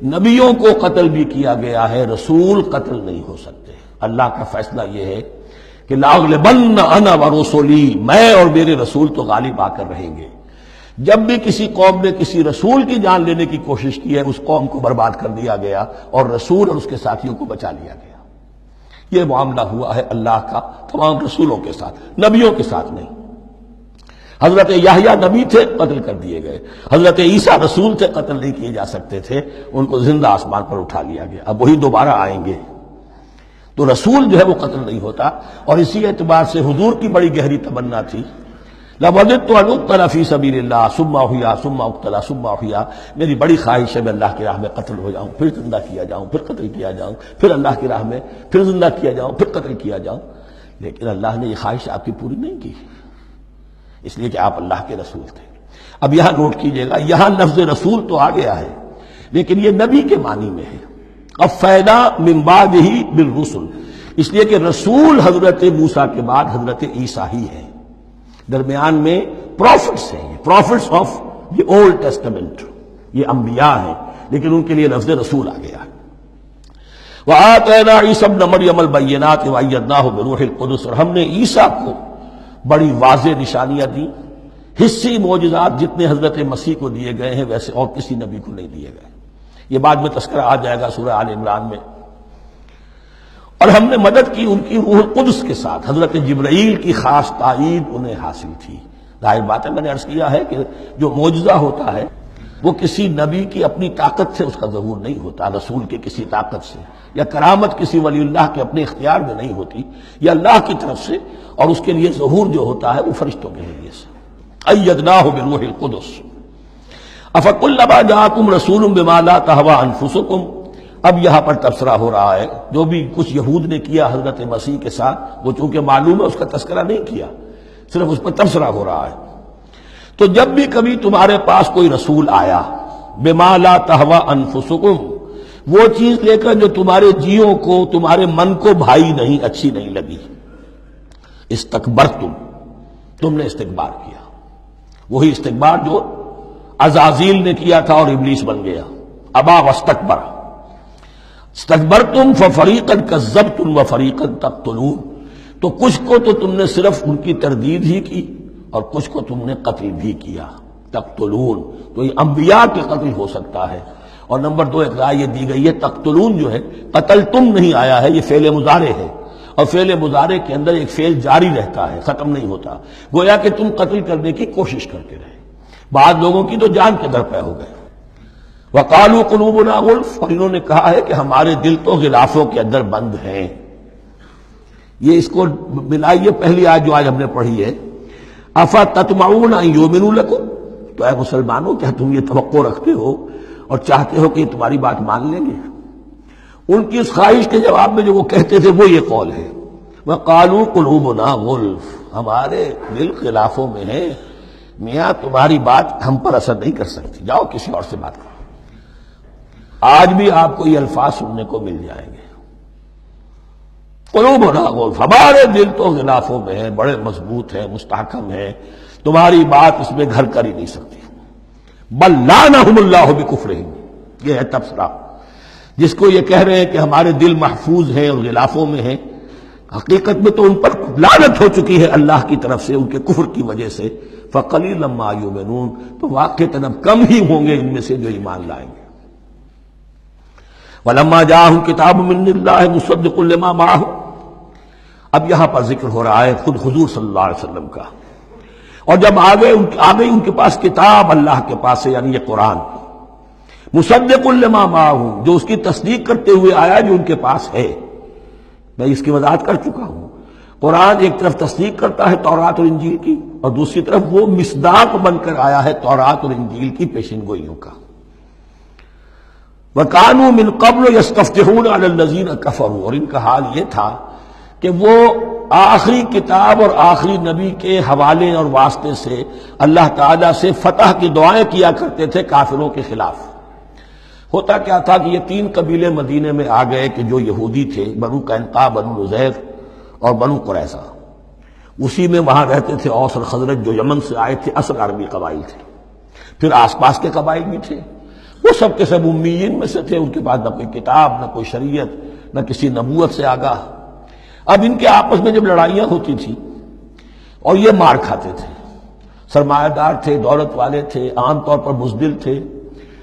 نبیوں کو قتل بھی کیا گیا ہے، رسول قتل نہیں ہو سکتے۔ اللہ کا فیصلہ یہ ہے کہ لاغلبن انا ورسلی، میں اور میرے رسول تو غالب آ کر رہیں گے۔ جب بھی کسی قوم نے کسی رسول کی جان لینے کی کوشش کی ہے، اس قوم کو برباد کر دیا گیا اور رسول اور اس کے ساتھیوں کو بچا لیا گیا۔ یہ معاملہ ہوا ہے اللہ کا تمام رسولوں کے ساتھ، نبیوں کے ساتھ نہیں۔ حضرت یحییٰ نبی تھے، قتل کر دیے گئے۔ حضرت عیسیٰ رسول تھے، قتل نہیں کیے جا سکتے تھے، ان کو زندہ آسمان پر اٹھا لیا گیا۔ اب وہی دوبارہ آئیں گے۔ تو رسول جو ہے وہ قتل نہیں ہوتا. اور اسی اعتبار سے حضور کی بڑی گہری تمنا تھی لَوَدِدتُّ أَنْ أُقْتَلَ فِي سَبِيلِ اللَّهِ ثُمَّ أُحْيَا ثُمَّ أُقْتَلَ ثُمَّ أُحْيَا. میری بڑی خواہش ہے میں اللہ کی راہ میں قتل ہو جاؤں، پھر زندہ کیا جاؤں، پھر قتل کیا جاؤں، پھر اللہ کی راہ میں پھر زندہ کیا جاؤں، پھر قتل کیا جاؤں. لیکن اللہ نے یہ خواہش آپ کی پوری نہیں کی، اس لیے کہ آپ اللہ کے رسول تھے. اب یہاں نوٹ کیجئے گا، یہاں لفظ رسول تو آ گیا ہے لیکن یہ نبی کے معنی میں ہے. اب فیدا من بعدہ بالرسل، اس لیے کہ رسول حضرت موسیٰ کے بعد حضرت عیسیٰ ہی ہے. درمیان میں پروفٹس ہیں، prophets of the old testament, یہ انبیاء ہیں لیکن ان کے لیے لفظ رسول آ گیا ہے. وَآتَيْنَا عِيسَى ابْنَ مَرْيَمَ الْبَيِّنَاتِ وَأَيَّدْنَاهُ بِرُوحِ الْقُدُسِ، اور ہم نے عیسیٰ کو بڑی واضح نشانیاں دیں. حصی معجزات جتنے حضرت مسیح کو دیے گئے ہیں ویسے اور کسی نبی کو نہیں دیے گئے. یہ بعد میں تذکرہ آ جائے گا سورہ آل عمران میں. اور ہم نے مدد کی ان کی روح القدس کے ساتھ، حضرت جبرائیل کی خاص تائید انہیں حاصل تھی. ظاہر بات ہے، میں نے عرض کیا ہے کہ جو معجزہ ہوتا ہے وہ کسی نبی کی اپنی طاقت سے اس کا ظہور نہیں ہوتا، رسول کے کسی طاقت سے، یا کرامت کسی ولی اللہ کے اپنے اختیار میں نہیں ہوتی، یا اللہ کی طرف سے. اور اس کے لیے ظہور جو ہوتا ہے وہ فرشتوں کے ذریعے سے. ایدناہ بروح القدس. افکلما جاءکم رسول بما لا تہوی انفسکم، اب یہاں پر تبصرہ ہو رہا ہے. جو بھی کچھ یہود نے کیا حضرت مسیح کے ساتھ وہ چونکہ معلوم ہے اس کا تذکرہ نہیں کیا، صرف اس پر تبصرہ ہو رہا ہے. تو جب بھی کبھی تمہارے پاس کوئی رسول آیا بما لا تہوی انفسکم، وہ چیز لے کر جو تمہارے جیوں کو تمہارے من کو بھائی نہیں، اچھی نہیں لگی، استکبرتم، تم نے استکبار کیا. وہی استکبار جو عزازیل نے کیا تھا اور ابلیس بن گیا. ابا واستکبر. استکبرتم ففریقا کذبتم وفریقا تقتلون، تو کچھ کو تو تم نے صرف ان کی تردید ہی کی اور کچھ کو تم نے قتل بھی کیا. تقتلون، تو یہ انبیاء کے قتل ہو سکتا ہے. اور نمبر 2 ایک رائے یہ دی گئی ہے تقتلون جو ہے قتل تم نہیں آیا ہے، یہ فعل مضارع ہے، اور فعل مضارع کے اندر ایک فعل جاری رہتا ہے، ختم نہیں ہوتا. گویا کہ تم قتل کرنے کی کوشش کرتے رہے. بعض لوگوں کی تو جان کے در پہ ہو گئے. وقالوا قلوبنا غلف، اور انہوں نے کہا ہے کہ ہمارے دل تو غلافوں کے اندر بند ہیں. یہ اس کو ملائیے پہلی آیت جو آج ہم نے پڑھی ہے، افتطمعون ان یؤمنوا لکم، تو اے مسلمانوں کیا تم یہ توقع رکھتے ہو اور چاہتے ہو کہ یہ تمہاری بات مان لیں گے؟ ان کی اس خواہش کے جواب میں جو وہ کہتے تھے وہ یہ قول ہے، وقالوا قلوبنا غلف، ہمارے دل خلافوں میں ہیں، میاں تمہاری بات ہم پر اثر نہیں کر سکتی، جاؤ کسی اور سے بات کرو. آج بھی آپ کو یہ الفاظ سننے کو مل جائیں گے، قلوبنا غلف، ہمارے دل تو غلافوں میں ہیں، بڑے مضبوط ہیں، مستحکم ہیں، تمہاری بات اس میں گھر کر ہی نہیں سکتی. بل لعنہم اللہ بکفرہم، یہ ہے تبصرہ. جس کو یہ کہہ رہے ہیں کہ ہمارے دل محفوظ ہیں اور غلافوں میں ہیں، حقیقت میں تو ان پر لعنت ہو چکی ہے اللہ کی طرف سے ان کے کفر کی وجہ سے. فقلیلا ما یؤمنون، تو واقعتاً اب کم ہی ہوں گے ان میں سے جو ایمان لائیں گے. وَلَمَّا جَاءَهُمْ كِتَابٌ مِّنْ اللَّهِ مُصَدِّقٌ لِّمَا مَعَهُمْ، اب یہاں پر ذکر ہو رہا ہے خود حضور صلی اللہ علیہ وسلم کا. اور جب آ گئی ان کے پاس کتاب اللہ کے پاس سے، یعنی یہ قرآن، مصدق لما معہم، جو اس کی تصدیق کرتے ہوئے آیا جو ان کے پاس ہے. میں اس کی وضاحت کر چکا ہوں. قرآن ایک طرف تصدیق کرتا ہے تورات اور انجیل کی، اور دوسری طرف وہ مصداق بن کر آیا ہے تورات اور انجیل کی پیشن گوئیوں کا. وَكَانُوا مِن قَبْلُ يَسْتَفْتِحُونَ عَلَى الَّذِينَ كَفَرُوا، اور ان کا حال یہ تھا کہ وہ آخری کتاب اور آخری نبی کے حوالے اور واسطے سے اللہ تعالیٰ سے فتح کی دعائیں کیا کرتے تھے کافروں کے خلاف. ہوتا کیا تھا کہ یہ 3 قبیلے مدینے میں آ گئے کہ جو یہودی تھے، بنو قینقاع، بنو نذیر اور بنو قریظہ. اسی میں وہاں رہتے تھے اوس اور خزرج جو یمن سے آئے تھے، اصل عربی قبائل تھے. پھر آس پاس کے قبائل بھی تھے، وہ سب کے سب امیین میں سے تھے، ان کے پاس نہ کوئی کتاب، نہ کوئی شریعت، نہ کسی نبوت سے آگاہ. اب ان کے آپس میں جب لڑائیاں ہوتی تھی اور یہ مار کھاتے تھے، سرمایہ دار تھے، دولت والے تھے، عام طور پر بزدل تھے،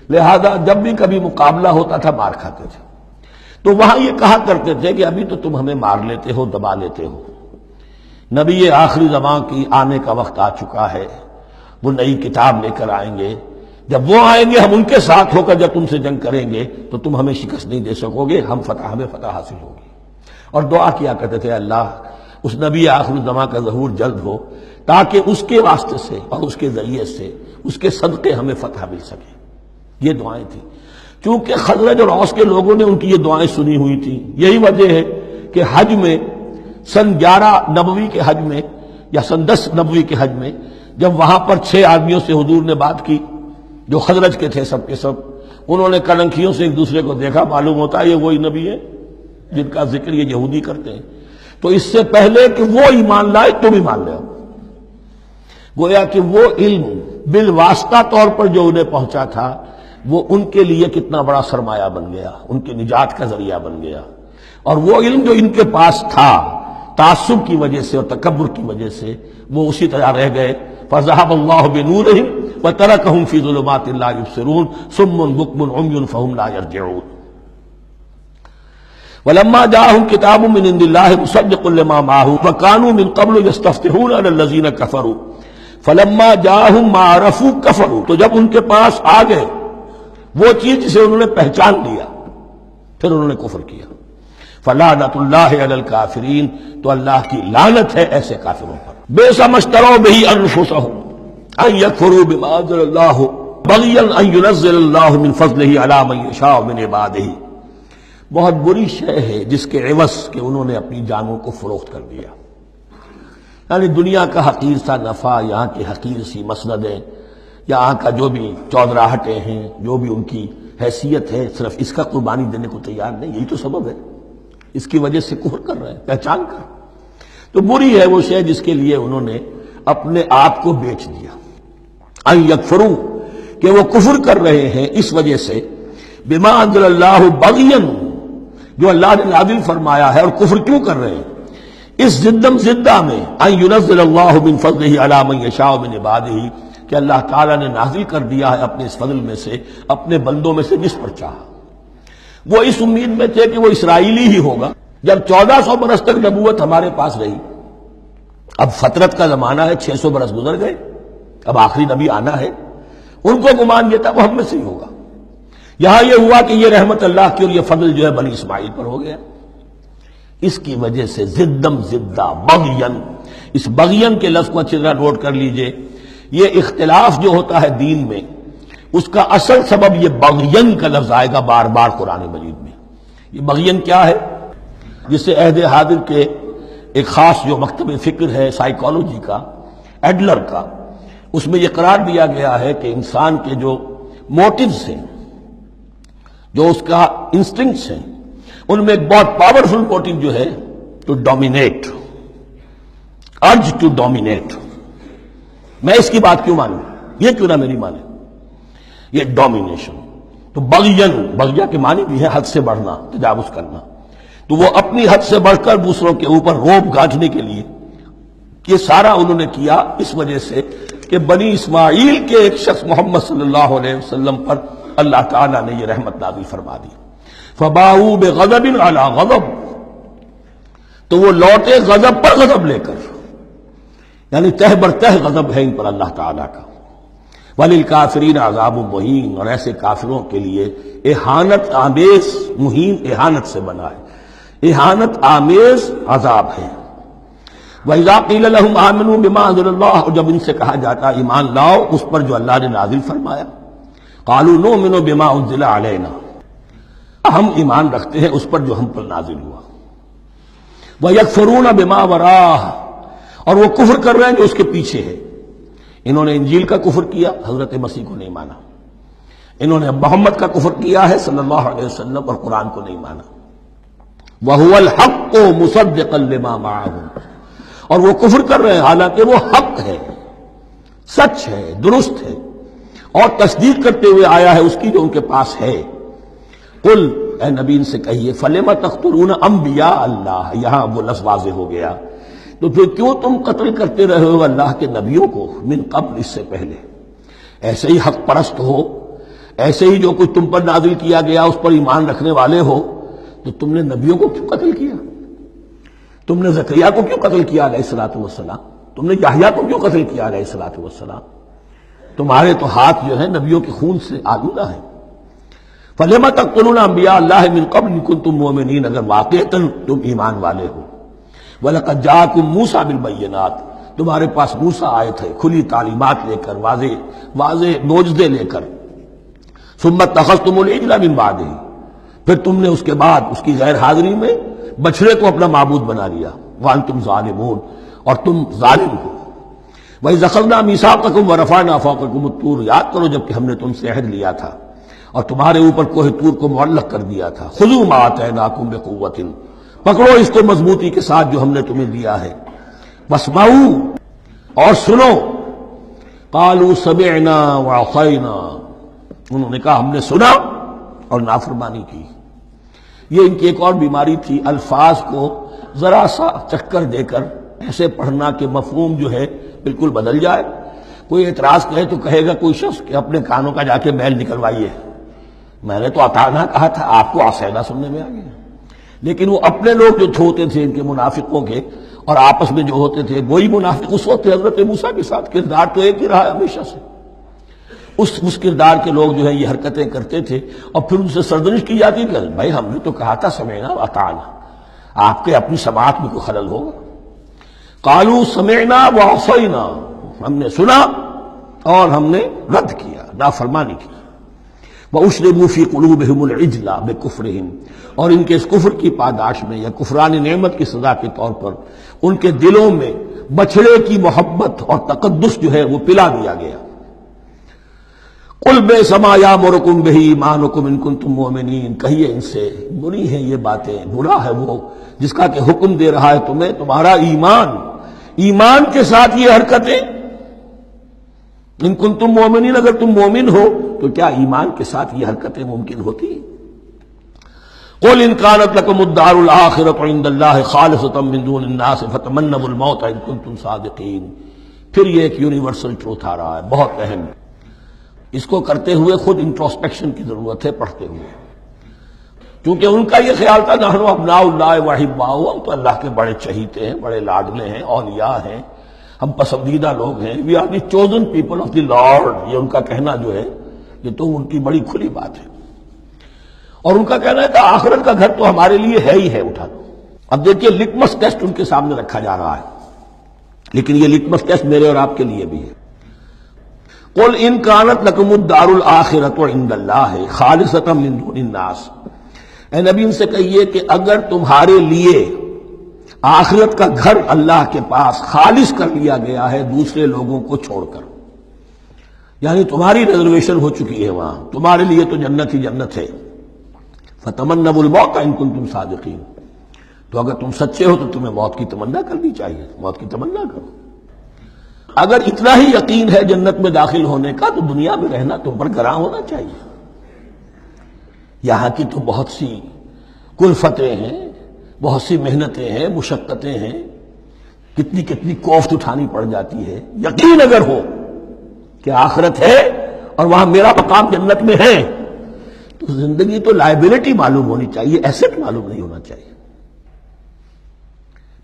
لہذا جب بھی کبھی مقابلہ ہوتا تھا مار کھاتے تھے. تو وہاں یہ کہا کرتے تھے کہ ابھی تو تم ہمیں مار لیتے ہو، دبا لیتے ہو، نبی آخری زمان کی آنے کا وقت آ چکا ہے، وہ نئی کتاب لے کر آئیں گے، جب وہ آئیں گے ہم ان کے ساتھ ہو کر جب تم سے جنگ کریں گے تو تم ہمیں شکست نہیں دے سکو گے، ہمیں فتح حاصل ہوگی. اور دعا کیا کرتے تھے اللہ اس نبی آخر الزماں کا ظہور جلد ہو تاکہ اس کے واسطے سے اور اس کے ذریعے سے اس کے صدقے ہمیں فتح مل سکے. یہ دعائیں تھیں. چونکہ خزرج اور اوس کے لوگوں نے ان کی یہ دعائیں سنی ہوئی تھیں. یہی وجہ ہے کہ حج میں سن 11 نبوی کے حج میں یا سن 10 نبوی کے حج میں جب وہاں پر 6 آدمیوں سے حضور نے بات کی جو خزرج کے تھے سب کے سب، انہوں نے کلنکھیوں سے ایک دوسرے کو دیکھا، معلوم ہوتا ہے یہ وہی نبی ہے جن کا ذکر یہ یہودی کرتے ہیں. تو اس سے پہلے کہ وہ ایمان لائے تم ایمان لے آؤ. گویا کہ وہ علم بالواسطہ طور پر جو انہیں پہنچا تھا وہ ان کے لیے کتنا بڑا سرمایہ بن گیا، ان کی نجات کا ذریعہ بن گیا. اور وہ علم جو ان کے پاس تھا تعصب کی وجہ سے اور تکبر کی وجہ سے وہ اسی طرح رہ گئے. فَذَهَبَ اللَّهُ بِنُورِهِمْ وَتَرَكَهُمْ فِي ظُلُمَاتٍ لَا يُبْصِرُونَ صُمٌّ بُكْمٌ عُمْيٌ فَهُمْ لَا يَرْجِعُونَ. وَلَمَّا جَاءَهُمْ كِتَابٌ مِّنْ عِندِ اللَّهِ مُصَدِّقٌ لِّمَا مَعَهُمْ وَكَانُوا مِن قَبْلُ يَسْتَفْتِحُونَ عَلَى الَّذِينَ كَفَرُوا فَلَمَّا جَاءَهُم مَّا عَرَفُوا كَفَرُوا. تو جب ان کے پاس آ گئے وہ چیز جسے انہوں نے پہچان لیا پھر انہوں نے کفر کیا. فَلَعْنَةُ اللَّهِ عَلَى الْكَافِرِينَ. تو اللہ کی لعنت ہے ایسے کافروں پر. بِئْسَ مَا اشْتَرَوْا بِهِ أَنفُسَهُمْ أَن يَكْفُرُوا بِمَا أَنزَلَ اللَّهُ بَغْيًا أَن يُنَزِّلَ اللَّهُ مِن فَضْلِهِ عَلَى مَن يَشَاءُ مِنْ عِبَادِهِ. بہت بری شے ہے جس کے عوض کہ انہوں نے اپنی جانوں کو فروخت کر دیا. یعنی دنیا کا حقیر سا نفع، یہاں کی حقیر سی مسندیں، یہاں کا جو بھی چودراہٹیں ہیں، جو بھی ان کی حیثیت ہے، صرف اس کا قربانی دینے کو تیار نہیں. یہی تو سبب ہے، اس کی وجہ سے کفر کر رہے ہیں پہچان کر. تو بری ہے وہ شے جس کے لیے انہوں نے اپنے آپ کو بیچ دیا. ان یکفروا کہ وہ کفر کر رہے ہیں اس وجہ سے بما انزل اللہ بغیا جو اللہ نے نازل فرمایا ہے. اور کفر کیوں کر رہے ہیں؟ اس زدم زدہ میں ان ينزل اللہ من فضلہ علی من یشاء من عبادہ کہ اللہ تعالیٰ نے نازل کر دیا ہے اپنے اس فضل میں سے اپنے بندوں میں سے جس پر چاہا. وہ اس امید میں تھے کہ وہ اسرائیلی ہی ہوگا. جب 1400 برس تک نبوت ہمارے پاس رہی، اب فترت کا زمانہ ہے، 600 برس گزر گئے، اب آخری نبی آنا ہے. ان کو گمان یہ تھا وہ ہم میں سے ہی ہوگا. یہاں یہ ہوا کہ یہ رحمت اللہ کی اور یہ فضل جو ہے بنی اسماعیل پر ہو گیا. اس کی وجہ سے زدم زدہ بغین، اس بغین کے لفظ کو اچھی طرح نوٹ کر لیجئے. یہ اختلاف جو ہوتا ہے دین میں اس کا اصل سبب یہ بغین کا لفظ آئے گا بار بار قرآن مجید میں. یہ بغین کیا ہے؟ جسے عہد حاضر کے ایک خاص جو مکتب فکر ہے سائیکالوجی کا، ایڈلر کا، اس میں یہ قرار دیا گیا ہے کہ انسان کے جو موٹیوز ہیں، جو اس کا انسٹنکٹس ہیں، ان میں ایک بہت پاورفل موٹیو جو ہے to dominate, urge to dominate. میں اس کی بات کیوں مانوں؟ یہ کیوں نہ میری مانے؟ یہ ڈومینیشن. تو بغین، بغیا کے معنی بھی ہے حد سے بڑھنا، تجاوز کرنا. تو وہ اپنی حد سے بڑھ کر دوسروں کے اوپر روب گانٹھنے کے لیے یہ سارا انہوں نے کیا اس وجہ سے کہ بنی اسماعیل کے ایک شخص محمد صلی اللہ علیہ وسلم پر اللہ تعالیٰ نے یہ رحمت نازل فرما دی. فباؤوا بغضب علی غضب. تو وہ لوٹے غضب پر غضب لے کر، یعنی تہ بر تہ غضب ہے ان پر اللہ تعالیٰ کا. وللکافرین عذاب مہین. اور ایسے کافروں کے لیے اہانت آمیز، مہین اہانت سے بنا ہے، اہانت آمیز عذاب ہے. وَإِذَا قِيلَ لَهُمْ آمِنُوا بِمَا أَنزَلَ اللَّهُ. اور جب ان سے کہا جاتا ایمان لاؤ اس پر جو اللہ نے نازل فرمایا، قَالُوا نُؤْمِنُ بِمَا أُنزِلَ عَلَيْنَا. ہم ایمان رکھتے ہیں اس پر جو ہم پر نازل ہوا. وَيَكْفُرُونَ بِمَا وَرَاءَهُ. اور وہ کفر کر رہے ہیں جو اس کے پیچھے ہے. انہوں نے انجیل کا کفر کیا، حضرت مسیح کو نہیں مانا. انہوں نے محمد کا کفر کیا ہے صلی اللہ علیہ وسلم، اور قرآن کو نہیں مانا. وَهُوَ الْحَقُّ مُصَدِّقًا لِمَا مَعَهُمْ. اور وہ کفر کر رہے ہیں حالانکہ وہ حق ہے، سچ ہے، درست ہے، اور تصدیق کرتے ہوئے آیا ہے اس کی جو ان کے پاس ہے. قل، اے نبی ان سے کہیے، فَلِمَ تَقْتُلُونَ انبیاء اللہ. یہاں وہ لفظ واضح ہو گیا. تو پھر کیوں تم قتل کرتے رہے ہو اللہ کے نبیوں کو من قبل، اس سے پہلے؟ ایسے ہی حق پرست ہو، ایسے ہی جو کچھ تم پر نازل کیا گیا اس پر ایمان رکھنے والے ہو، تو تم نے نبیوں کو کیوں قتل کیا؟ تم نے زکریا کو کیوں قتل کیا علیہ الصلوۃ والسلام؟ تم نے یحییٰ کو کیوں قتل کیا علیہ الصلوۃ والسلام؟ تمہارے تو ہاتھ جو ہے نبیوں کے خون سے آلودہ ہیں. فلما تقتلون انبیاء اللہ من قبل ان کنتم مؤمنین، اگر واقعتاً تم ایمان والے ہو. وَلَقَدْ جَاءَكُم مُوسَىٰ بِالْبَيِّنَاتِ، تمہارے پاس موسیٰ آئے تھے کھلی تعلیمات لے کر، واضح معجزے لے کر. ثُمَّ اتَّخَذْتُمُ الْعِجْلَ مِن بَعْدِهِ، پھر تم نے اس کے بعد اس کی غیر حاضری میں بچھڑے کو اپنا معبود بنا لیا. وَأَنْتُمْ ظَالِمُونَ، اور تم ظالم ہو. وَإِذْ أَخَذْنَا مِيثَاقَكُمْ وَرَفَعْنَا فَوْقَكُمُ الطُّورَ، یاد کرو جب کہ ہم نے تم سے عہد لیا تھا اور تمہارے اوپر کوہ طور کو معلق کر دیا تھا. خُذُوا مَا آتَيْنَاكُمْ بِقُوَّةٍ، پکڑو اس کو مضبوطی کے ساتھ جو ہم نے تمہیں دیا ہے. وَاسْمَعُوا، اور سنو. قَالُوا سَمِعْنَا وَعَصَيْنَا، انہوں نے کہا ہم نے سنا اور نافرمانی کی. یہ ان کی ایک اور بیماری تھی، الفاظ کو ذرا سا چکر دے کر ایسے پڑھنا کہ مفہوم جو ہے بالکل بدل جائے. کوئی اعتراض کہے تو کہے گا کوئی شخص کہ اپنے کانوں کا جا کے میل نکلوائیے، میں نے تو اطعنا کہا تھا، آپ کو عصینا سننے میں آ گیا. لیکن وہ اپنے لوگ جو ہوتے تھے ان کے منافقوں کے، اور آپس میں جو ہوتے تھے وہی منافق اس وقت حضرت موسیٰ کے ساتھ کردار تو ایک ہی رہا ہے ہمیشہ سے. اس کردار کے لوگ جو ہے یہ حرکتیں کرتے تھے اور پھر ان سے سرزنش کی جاتی کہ بھائی ہم نے تو کہا تھا سمعنا واطعنا، آپ کے اپنی سماعت میں کوئی خلل ہوگا. قالوا سمعنا وعصینا، ہم نے سنا اور ہم نے رد کیا، نافرمانی کی. وَأُشْرِبُوا فِي قُلُوبِهِمُ الْعِجْلَ بِكُفْرِهِمْ، اور ان کے اس کفر کی پاداش میں یا کفران نعمت کی سزا کے طور پر ان کے دلوں میں بچھڑے کی محبت اور تقدس جو ہے وہ پلا دیا گیا. قُلْ بِئْسَ مَا يَأْمُرُكُمْ بِهِ إِيمَانُكُمْ إِن كُنتُم مُّؤْمِنِينَ، کہیے ان سے بری ہیں یہ باتیں، برا ہے وہ جس کا کہ حکم دے رہا ہے تمہیں تمہارا ایمان کے ساتھ یہ حرکتیں. ان کنتم مومنین، اگر تم مومن ہو تو کیا ایمان کے ساتھ یہ حرکتیں ممکن ہوتی؟ قل ان كانت لكم الدار الآخرة عند الله خالصة من دون الناس فتمنوا الموت ان كنتم صادقین. پھر یہ ایک یونیورسل ٹروتھ آ رہا ہے بہت اہم، اس کو کرتے ہوئے خود انٹروسپیکشن کی ضرورت ہے پڑھتے ہوئے. کیونکہ ان کا یہ خیال تھا نحن ابناء اللہ واحباؤہ، ہم تو اللہ کے بڑے چہیتے ہیں، بڑے لاڈلے ہیں، اولیاء ہیں، ہم پسندیدہ لوگ ہیں. We are the chosen people of the lord, یہ ان کا کہنا جو ہے یہ تو ان کی بڑی کھلی بات ہے. اور ان کا کہنا ہے کہ آخرت کا گھر تو ہمارے لیے ہے ہی ہے، اٹھا دو. اب دیکھیے لٹمس ٹیسٹ ان کے سامنے رکھا جا رہا ہے، لیکن یہ لٹمس ٹیسٹ میرے اور آپ کے لیے بھی ہے. قل ان كانت لكم الدار الآخرة عند الله خالصة من دون الناس، اے نبی ان سے کہیے کہ اگر تمہارے لیے آخرت کا گھر اللہ کے پاس خالص کر لیا گیا ہے دوسرے لوگوں کو چھوڑ کر، یعنی تمہاری ریزرویشن ہو چکی ہے وہاں، تمہارے لیے تو جنت ہی جنت ہے. فتمنوا الموت ان کنتم صادقین، تو اگر تم سچے ہو تو تمہیں موت کی تمنا کرنی چاہیے، موت کی تمنا کرو. اگر اتنا ہی یقین ہے جنت میں داخل ہونے کا تو دنیا میں رہنا تم پر گراں ہونا چاہیے. یہاں کی تو بہت سی کلفتیں ہیں، بہت سی محنتیں ہیں، مشقتیں ہیں، کتنی کتنی کوفت اٹھانی پڑ جاتی ہے. یقین اگر ہو کہ آخرت ہے اور وہاں میرا مقام جنت میں ہے تو زندگی تو لائبلٹی معلوم ہونی چاہیے، ایسٹ معلوم نہیں ہونا چاہیے.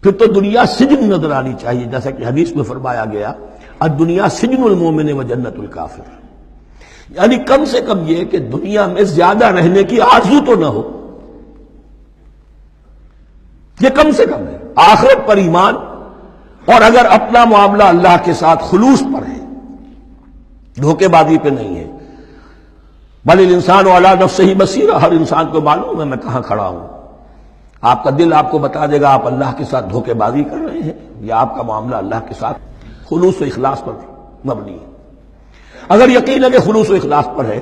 پھر تو دنیا سجن نظر آنی چاہیے، جیسا کہ حدیث میں فرمایا گیا الدنیا سجن المومن و جنت الکافر، یعنی کم سے کم یہ کہ دنیا میں زیادہ رہنے کی آرزو تو نہ ہو، یہ کم سے کم ہے. آخرت پر ایمان، اور اگر اپنا معاملہ اللہ کے ساتھ خلوص پر ہے، دھوکے بازی پہ نہیں ہے. بل الانسان علی نفسہ بصیرہ، ہر انسان کو معلوم ہے میں کہاں کھڑا ہوں. آپ کا دل آپ کو بتا دے گا آپ اللہ کے ساتھ دھوکے بازی کر رہے ہیں یا آپ کا معاملہ اللہ کے ساتھ خلوص و اخلاص پر مبنی ہے. اگر یقین ہے کہ خلوص و اخلاص پر ہے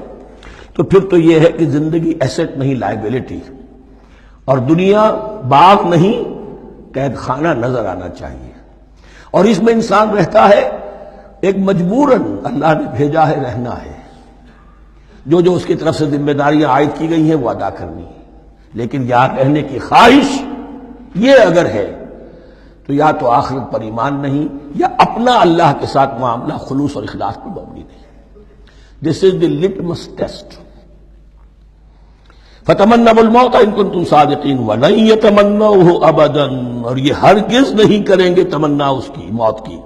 تو پھر تو یہ ہے کہ زندگی ایسٹ نہیں لائبلٹی، اور دنیا باغ نہیں قید خانہ نظر آنا چاہیے. اور اس میں انسان رہتا ہے ایک مجبوراً اللہ نے بھیجا ہے رہنا ہے، جو اس کی طرف سے ذمہ داریاں عائد کی گئی ہیں وہ ادا کرنی ہے. لیکن یہاں رہنے کی خواہش یہ اگر ہے تو یا تو آخرت پر ایمان نہیں یا اپنا اللہ کے ساتھ معاملہ خلوص اور اخلاص پر مبنی نہیں. دس از دی لٹمس ٹیسٹ. فتمنوا الموت ان کنتم صادقین ولن یتمنوه ابدا، اور یہ ہرگز نہیں کریں گے تمنا اس کی موت کی.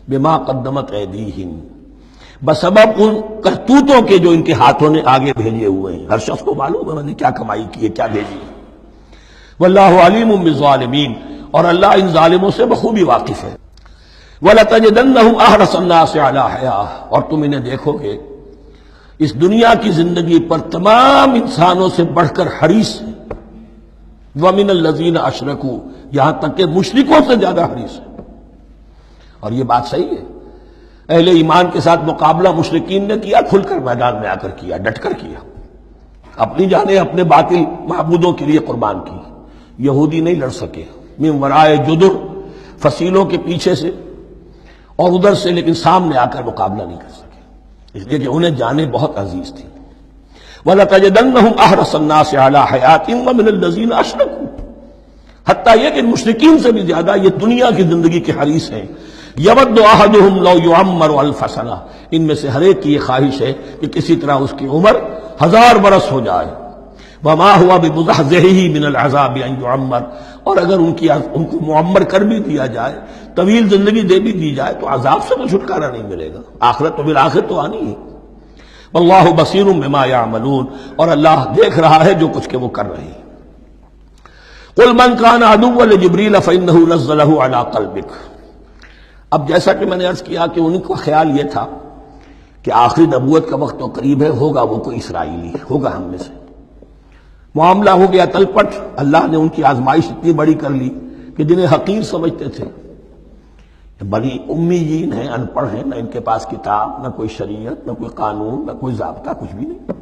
بما قدمت ایدیہم، بسبب ان کرتوتوں کے جو ان کے ہاتھوں نے آگے بھیجے ہوئے ہیں. ہر شخص کو معلوم ہے میں نے کیا کمائی کی ہے، کیا بھیجی ہے. واللہ علیم بالظالمین، اور اللہ ان ظالموں سے بخوبی واقف ہے. وَلَتَجِدَنَّهُمْ أَحْرَصَ النَّاسِ عَلَىٰ حَيَاةٍ، اور تم انہیں دیکھو گے اس دنیا کی زندگی پر تمام انسانوں سے بڑھ کر حریص ہیں. وَمِنَ الَّذِينَ أَشْرَكُوا، یہاں تک کہ مشرکوں سے زیادہ حریص ہیں. اور یہ بات صحیح ہے. اہل ایمان کے ساتھ مقابلہ مشرکین نے کیا، کھل کر میدان میں آ کر کیا، ڈٹ کر کیا، اپنی جانیں اپنے باطل معبودوں کے لیے قربان کی. یہودی نہیں لڑ سکے، من ورائے جدر، فصیلوں کے پیچھے سے اور ادھر سے، لیکن سامنے آ کر مقابلہ نہیں کر سکے، اس لیے کہ انہیں جانیں بہت عزیز تھی. وَلَتَجِدَنَّهُمْ أَحْرَصَ النَّاسِ عَلَىٰ حَيَاةٍ وَمِنَ الَّذِينَ أَشْرَكُوا، حتیٰ یہ کہ مشرکین سے بھی زیادہ یہ دنیا کی زندگی کے حریص ہیں. یود احدہم لو یعمر الف سنہ، ان میں سے ہر ایک کی یہ خواہش ہے کہ کسی طرح اس کی عمر 1000 برس ہو جائے. وما هو بمزحزحه من العذاب ان يعمر، اور اگر ان کو معمر کر بھی دیا جائے، طویل زندگی دے بھی دی جائے، تو عذاب سے تو چھٹکارا نہیں ملے گا. آخرت تو بالآخر تو آنی ہے. واللہ بصیر بما یعملون، اور اللہ دیکھ رہا ہے جو کچھ کہ وہ کر رہے ہیں. قل من كان عدوا لجبريل فإنه نزله على قلبك، اب جیسا کہ میں نے عرض کیا کہ ان کا خیال یہ تھا کہ آخری نبوت کا وقت تو قریب ہے، ہوگا وہ کوئی اسرائیلی ہوگا ہم میں سے. معاملہ ہو گیا تلپٹ، اللہ نے ان کی آزمائش اتنی بڑی کر لی کہ جنہیں حقیر سمجھتے تھے، بڑی امیین ہیں، ان پڑھ ہیں، نہ ان کے پاس کتاب، نہ کوئی شریعت، نہ کوئی قانون، نہ کوئی ضابطہ، کچھ بھی نہیں.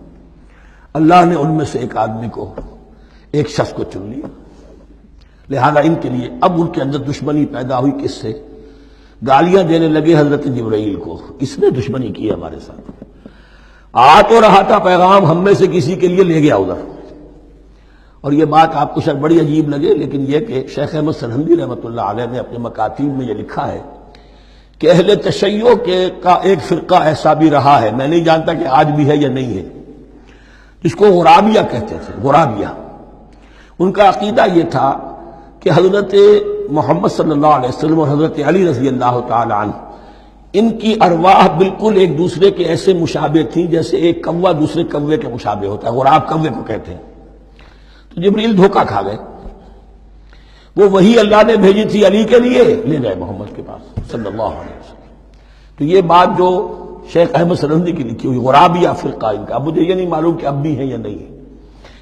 اللہ نے ان میں سے ایک آدمی کو، ایک شخص کو چن لیا. لہذا ان کے لیے اب ان کے اندر دشمنی پیدا ہوئی. کس سے؟ گالیاں دینے لگے حضرت جبرائیل کو، اس نے دشمنی کی ہمارے ساتھ. آ تو رہا تھا پیغام ہم میں سے کسی کے لیے، لے گیا ادھر. اور یہ بات آپ کو شاید بڑی عجیب لگے، لیکن یہ کہ شیخ احمد سرہندی رحمۃ اللہ علیہ نے اپنے مکاتیب میں یہ لکھا ہے کہ اہل تشیع کا ایک فرقہ ایسا بھی رہا ہے، میں نہیں جانتا کہ آج بھی ہے یا نہیں ہے، جس کو غرابیہ کہتے تھے. غرابیہ، ان کا عقیدہ یہ تھا کہ حضرت محمد صلی اللہ علیہ وسلم اور حضرت علی رضی اللہ تعالی عنہ، ان کی ارواح بالکل ایک دوسرے کے ایسے مشابہ تھیں جیسے ایک کوا دوسرے کوے کے مشابہ ہوتا ہے. غراب کوے کو کہتے ہیں. تو جبریل دھوکہ کھا گئے. وہ وہی اللہ نے بھیجی تھی علی کے لیے، لے گئے محمد کے پاس صلی اللہ علیہ وسلم. تو یہ بات جو شیخ احمد سرہندی کی لکھی ہوئی غرابیہ فرقہ ان کا، اب مجھے یہ نہیں معلوم کہ اب بھی ہے یا نہیں ہے،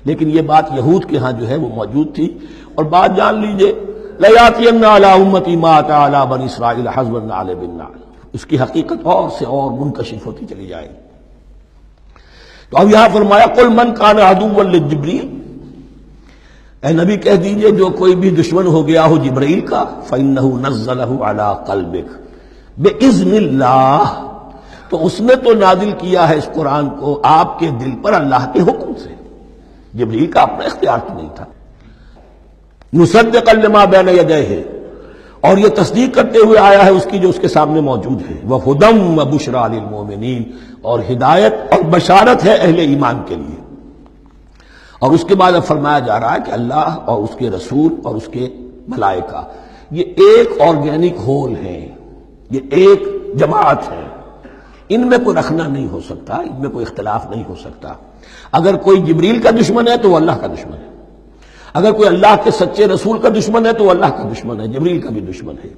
لیکن یہ بات یہود کے ہاں جو ہے وہ موجود تھی. اور بات جان لیجئے، لَيَأْتِيَنَّ عَلَىٰ أُمَّتِي مَا أَتَىٰ عَلَىٰ بَنِي إِسْرَائِيلَ حَسْبَ النَّعْلِ بِالنَّعْلِ، اس کی حقیقت اور سے اور منکشف ہوتی چلی جائے گی. تو اب یہاں فرمایا قُلْ مَنْ كَانَ عَدُوًّا لِجِبْرِيلَ، اے نبی کہہ دیجئے جو کوئی بھی دشمن ہو گیا ہو جبرائیل کا، فَإِنَّهُ نَزَّلَهُ عَلَىٰ قَلْبِكَ بِإِذْنِ اللَّهِ، تو اس نے تو نازل کیا ہے اس قرآن کو آپ کے دل پر اللہ کے حکم سے. جبرائیل کا اپنا اختیار تو نہیں تھا. مصدقا لما بین یدیہ، اور یہ تصدیق کرتے ہوئے آیا ہے اس کی جو اس کے سامنے موجود ہے. وہدی وبشریٰ للمؤمنین، اور ہدایت اور بشارت ہے اہل ایمان کے لیے. اور اس کے بعد اب فرمایا جا رہا ہے کہ اللہ اور اس کے رسول اور اس کے ملائکہ یہ ایک آرگینک ہول ہیں، یہ ایک جماعت ہے. ان میں کوئی رکھنا نہیں ہو سکتا، ان میں کوئی اختلاف نہیں ہو سکتا. اگر کوئی جبریل کا دشمن ہے تو وہ اللہ کا دشمن ہے، اگر کوئی اللہ کے سچے رسول کا دشمن ہے تو وہ اللہ کا دشمن ہے، جبریل کا بھی دشمن ہے.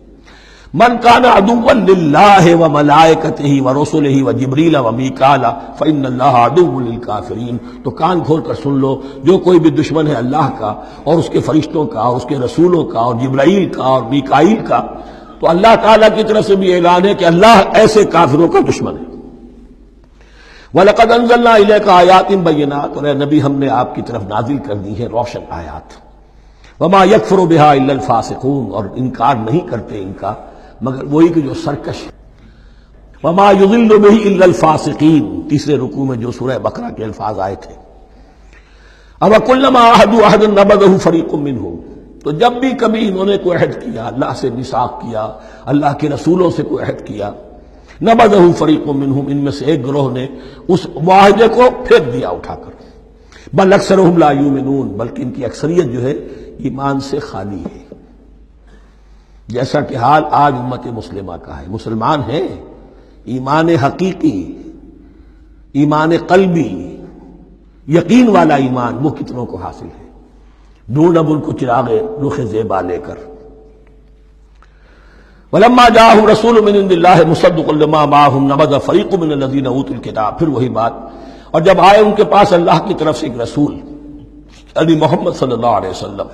من کان عدوا للہ وملائکتہ ورسلہ وجبریل ومیکال فإن اللہ عدو للکافرین. تو کان کھول کر سن لو، جو کوئی بھی دشمن ہے اللہ کا اور اس کے فرشتوں کا اور اس کے رسولوں کا اور جبرائیل کا اور میکائیل کا، تو اللہ تعالیٰ کی طرف سے بھی اعلان ہے کہ اللہ ایسے کافروں کا دشمن ہے. وَلَقَدْ أَنزَلْنَا إِلَيْكَ آيَاتٍ بَيِّنَاتٍ، اور اے نبی ہم نے آپ کی طرف نازل کر دی ہیں روشن آیات. وَمَا يَكْفُرُ بِهَا إِلَّا الْفَاسِقُونَ، اور انکار نہیں کرتے ان کا مگر وہی کہ جو سرکش. وَمَا يُضِلُّ بِهِ إِلَّا الْفَاسِقِينَ، تیسرے رکوع میں جو سورہ بقرہ کے الفاظ آئے تھے. أَوَكُلَّمَا عَاهَدُوا عَهْدًا نَبَذَهُ فَرِيقٌ مِّنْهُمْ، تو جب بھی کبھی انہوں نے کوئی عہد کیا، اللہ سے میثاق کیا، اللہ کے رسولوں سے کوئی عہد کیا، نَبَذَهُ فَرِيقٌ مِّنْهُمْ، ان میں سے ایک گروہ نے اس معاہدے کو پھینک دیا اٹھا کر. بل اکثرهم لا یؤمنون، بلکہ ان کی اکثریت جو ہے ایمان سے خالی ہے. جیسا کہ حال آج امت مسلمہ کا ہے. مسلمان ہیں، ایمان حقیقی، ایمان قلبی، یقین والا ایمان وہ کتنوں کو حاصل ہے؟ ڈھونڈ اب ان کو چراغ رخ زیبا لے کر. وَلَمَّا جَاءَهُمْ رَسُولٌ مِّنْ عِندِ اللَّهِ مُصَدِّقٌ لِّمَا مَعَهُمْ نَبَذَ فَرِيقٌ مِّنَ الَّذِينَ أُوتُوا الْكِتَابَ. پھر وہی بات، اور جب آئے ان کے پاس اللہ کی طرف سے ایک رسول یعنی محمد صلی اللہ علیہ وسلم،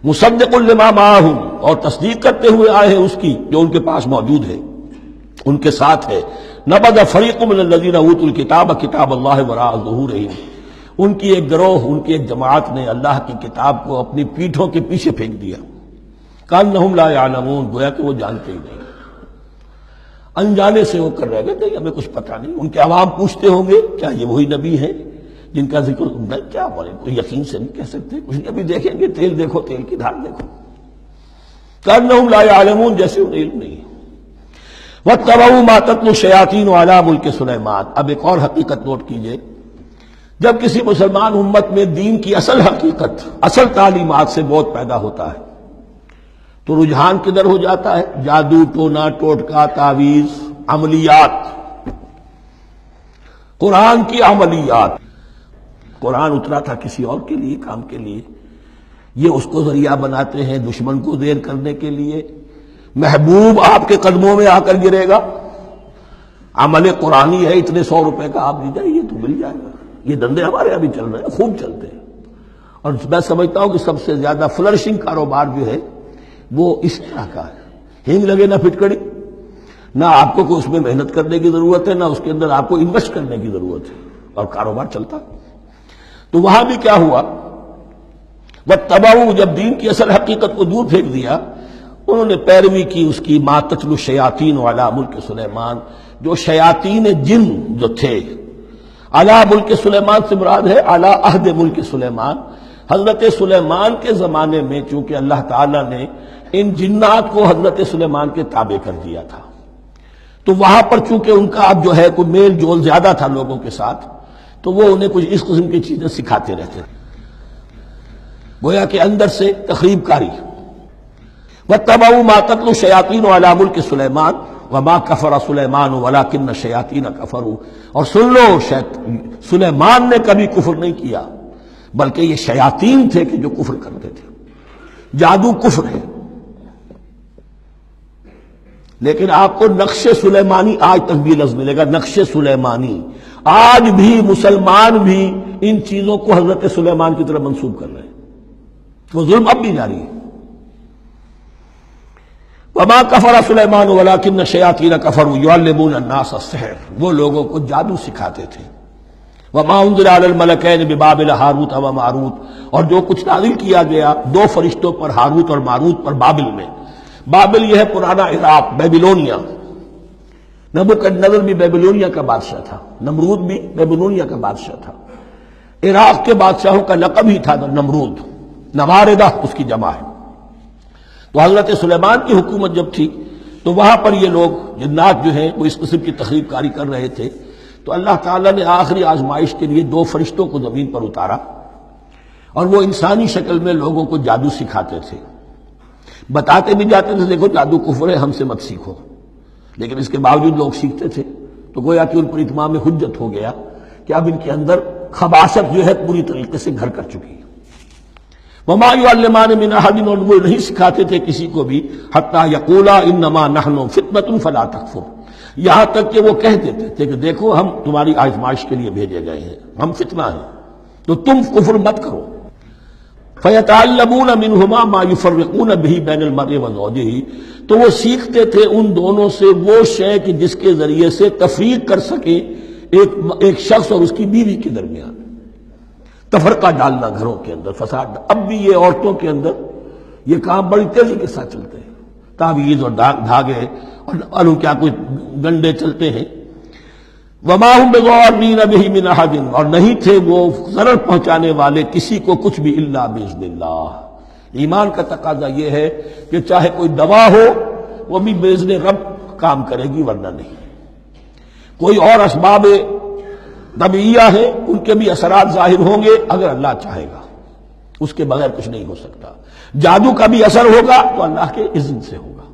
مصدق لما معہم، اور تصدیق کرتے ہوئے آئے ہیں اس کی جو ان کے پاس موجود ہے، ان کے ساتھ ہے. نبذ فریق من الذین اوتوا الکتاب کتاب اللہ وراء ظہورہم، ان کی ایک گروہ، ان کی ایک جماعت نے اللہ کی کتاب کو اپنی پیٹھوں کے پیچھے پھینک دیا. کانہم لا یعلمون، گویا کہ وہ جانتے ہی نہیں، انجانے سے وہ کر رہے گا، نہیں ہمیں کچھ پتہ نہیں. ان کے عوام پوچھتے ہوں گے کیا یہ وہی نبی ہیں جن کا ذکر کیا بولے، کوئی یقین سے نہیں کہہ سکتے، کچھ نہیں، ابھی دیکھیں گے، تیل دیکھو، تیل کی دھار دیکھو. کانہم لا یعلمون، جیسے انہیں علم نہیں. وَاتَّبَعُوا مَا تَتْلُو الشَّيَاطِينُ عَلَىٰ مُلْكِ سُلَيْمَانَ. اب ایک اور حقیقت نوٹ کیجئے، جب کسی مسلمان امت میں دین کی اصل حقیقت، اصل تعلیمات سے بہت پیدا ہوتا ہے تو رجحان کدھر ہو جاتا ہے؟ جادو، ٹونا، ٹوٹکا، تعویذ، عملیات، قرآن کی عملیات. قرآن اترا تھا کسی اور کے لیے، کام کے لیے، یہ اس کو ذریعہ بناتے ہیں دشمن کو دیر کرنے کے لیے. محبوب آپ کے قدموں میں آ کر گرے گا، عمل قرآنی ہے، اتنے 100 روپے کا آپ دیجیے، یہ تو مل جائے گا. یہ دندے ہمارے ابھی چل رہے ہیں، خوب چلتے ہیں. اور میں سمجھتا ہوں کہ سب سے زیادہ فلرشنگ کاروبار جو ہے وہ اس طرح کا ہے. ہینگ لگے نہ پھٹکڑی، نہ آپ کو کوئی اس میں محنت کرنے کی ضرورت ہے، نہ اس کے اندر آپ کو انویسٹ کرنے کی ضرورت ہے، اور کاروبار چلتا. تو وہاں بھی کیا ہوا، وَاتَّبَعُوا، جب دین کی اصل حقیقت کو دور پھینک دیا، انہوں نے پیروی کی اس کی مَا تَتْلُو الشَّيَاطِينُ عَلَىٰ مُلْكِ سُلَيْمَانَ، جو شیاطین جن جو تھے. علی ملک سلیمان سے مراد ہے علی عہد ملک سلیمان، حضرت سلیمان کے زمانے میں، چونکہ اللہ تعالیٰ نے ان جنات کو حضرت سلیمان کے تابع کر دیا تھا، تو وہاں پر چونکہ ان کا اب جو ہے کوئی میل جول زیادہ تھا لوگوں کے ساتھ، تو وہ انہیں کچھ اس قسم کی چیزیں سکھاتے رہتے تھے، گویا کہ اندر سے تخریب کاری. وَاتَّبَعُوا مَا تَتْلُو الشَّيَاطِينُ عَلَىٰ مُلْكِ سُلَيْمَانَ وَمَا كَفَرَ سُلَيْمَانُ وَلَٰكِنَّ الشَّيَاطِينَ كَفَرُوا. اور سن لو، سلیمان نے کبھی کفر نہیں کیا، بلکہ یہ شیاطین تھے کہ جو کفر کرتے تھے. جادو کفر ہے، لیکن آپ کو نقش سلیمانی آج تک بھی لفظ ملے گا، نقش سلیمانی. آج بھی مسلمان بھی ان چیزوں کو حضرت سلیمان کی طرف منسوب کر رہے ہیں، وہ ظلم اب بھی جاری ہے. وما کفر سلیمان ولکن الشیاطین کفروا یعلمون الناس السحر، وہ لوگوں کو جادو سکھاتے تھے. وما انزل علی الملکین ببابل ہاروت و ماروت، اور جو کچھ نازل کیا گیا 2 فرشتوں پر، ہاروت اور ماروت پر، بابل میں. بابل یہ ہے پرانا عراق، بیبلونیا. نبوکدنضر بھی بیبلونیا کا بادشاہ تھا، نمرود بھی بیبلونیا کا بادشاہ تھا. عراق کے بادشاہوں کا لقب ہی تھا نمرود، نواردہ اس کی جمع ہے. تو حضرت سلیمان کی حکومت جب تھی تو وہاں پر یہ لوگ جنات جو ہیں وہ اس قسم کی تخریب کاری کر رہے تھے. تو اللہ تعالیٰ نے آخری آزمائش کے لیے 2 فرشتوں کو زمین پر اتارا، اور وہ انسانی شکل میں لوگوں کو جادو سکھاتے تھے. بتاتے بھی جاتے تھے دیکھو جادو کفر ہے، ہم سے مت سیکھو، لیکن اس کے باوجود لوگ سیکھتے تھے. تو گویا کہ ان پر اتمام حجت ہو گیا کہ اب ان کے اندر خباثت جو ہے پوری طریقے سے گھر کر چکی ہے. وما يعلمان من احد، اور وہ نہیں سکھاتے تھے کسی کو بھی، حتی یقولا انما نحن فتنۃ فلا تکفر، یہاں تک کہ وہ کہہ دیتے تھے کہ دیکھو ہم تمہاری آزمائش کے لیے بھیجے گئے ہیں، ہم فتنہ ہیں تو تم کفر مت کرو. فیتعلمون منہما ما یفرقون به بین المرء وزوجہ، تو وہ سیکھتے تھے ان دونوں سے وہ شے کہ جس کے ذریعے سے تفریق کر سکے ایک شخص اور اس کی بیوی کے درمیان، تفرقہ ڈالنا گھروں کے اندر، فساد. اب بھی یہ عورتوں کے اندر یہ کام بڑی تیزی کے ساتھ چلتے ہیں، تعویذ اور دھاگے اور کیا کچھ گنڈے چلتے ہیں. وما هم بضارین بہ من احد، اور نہیں تھے وہ ضرر پہنچانے والے کسی کو کچھ بھی الا باذن اللہ. ایمان کا تقاضا یہ ہے کہ چاہے کوئی دوا ہو وہ بھی باذن رب کام کرے گی، ورنہ نہیں. کوئی اور اسباب طبیعیہ ہیں، ان کے بھی اثرات ظاہر ہوں گے اگر اللہ چاہے گا، اس کے بغیر کچھ نہیں ہو سکتا. جادو کا بھی اثر ہوگا تو اللہ کے اذن سے ہوگا.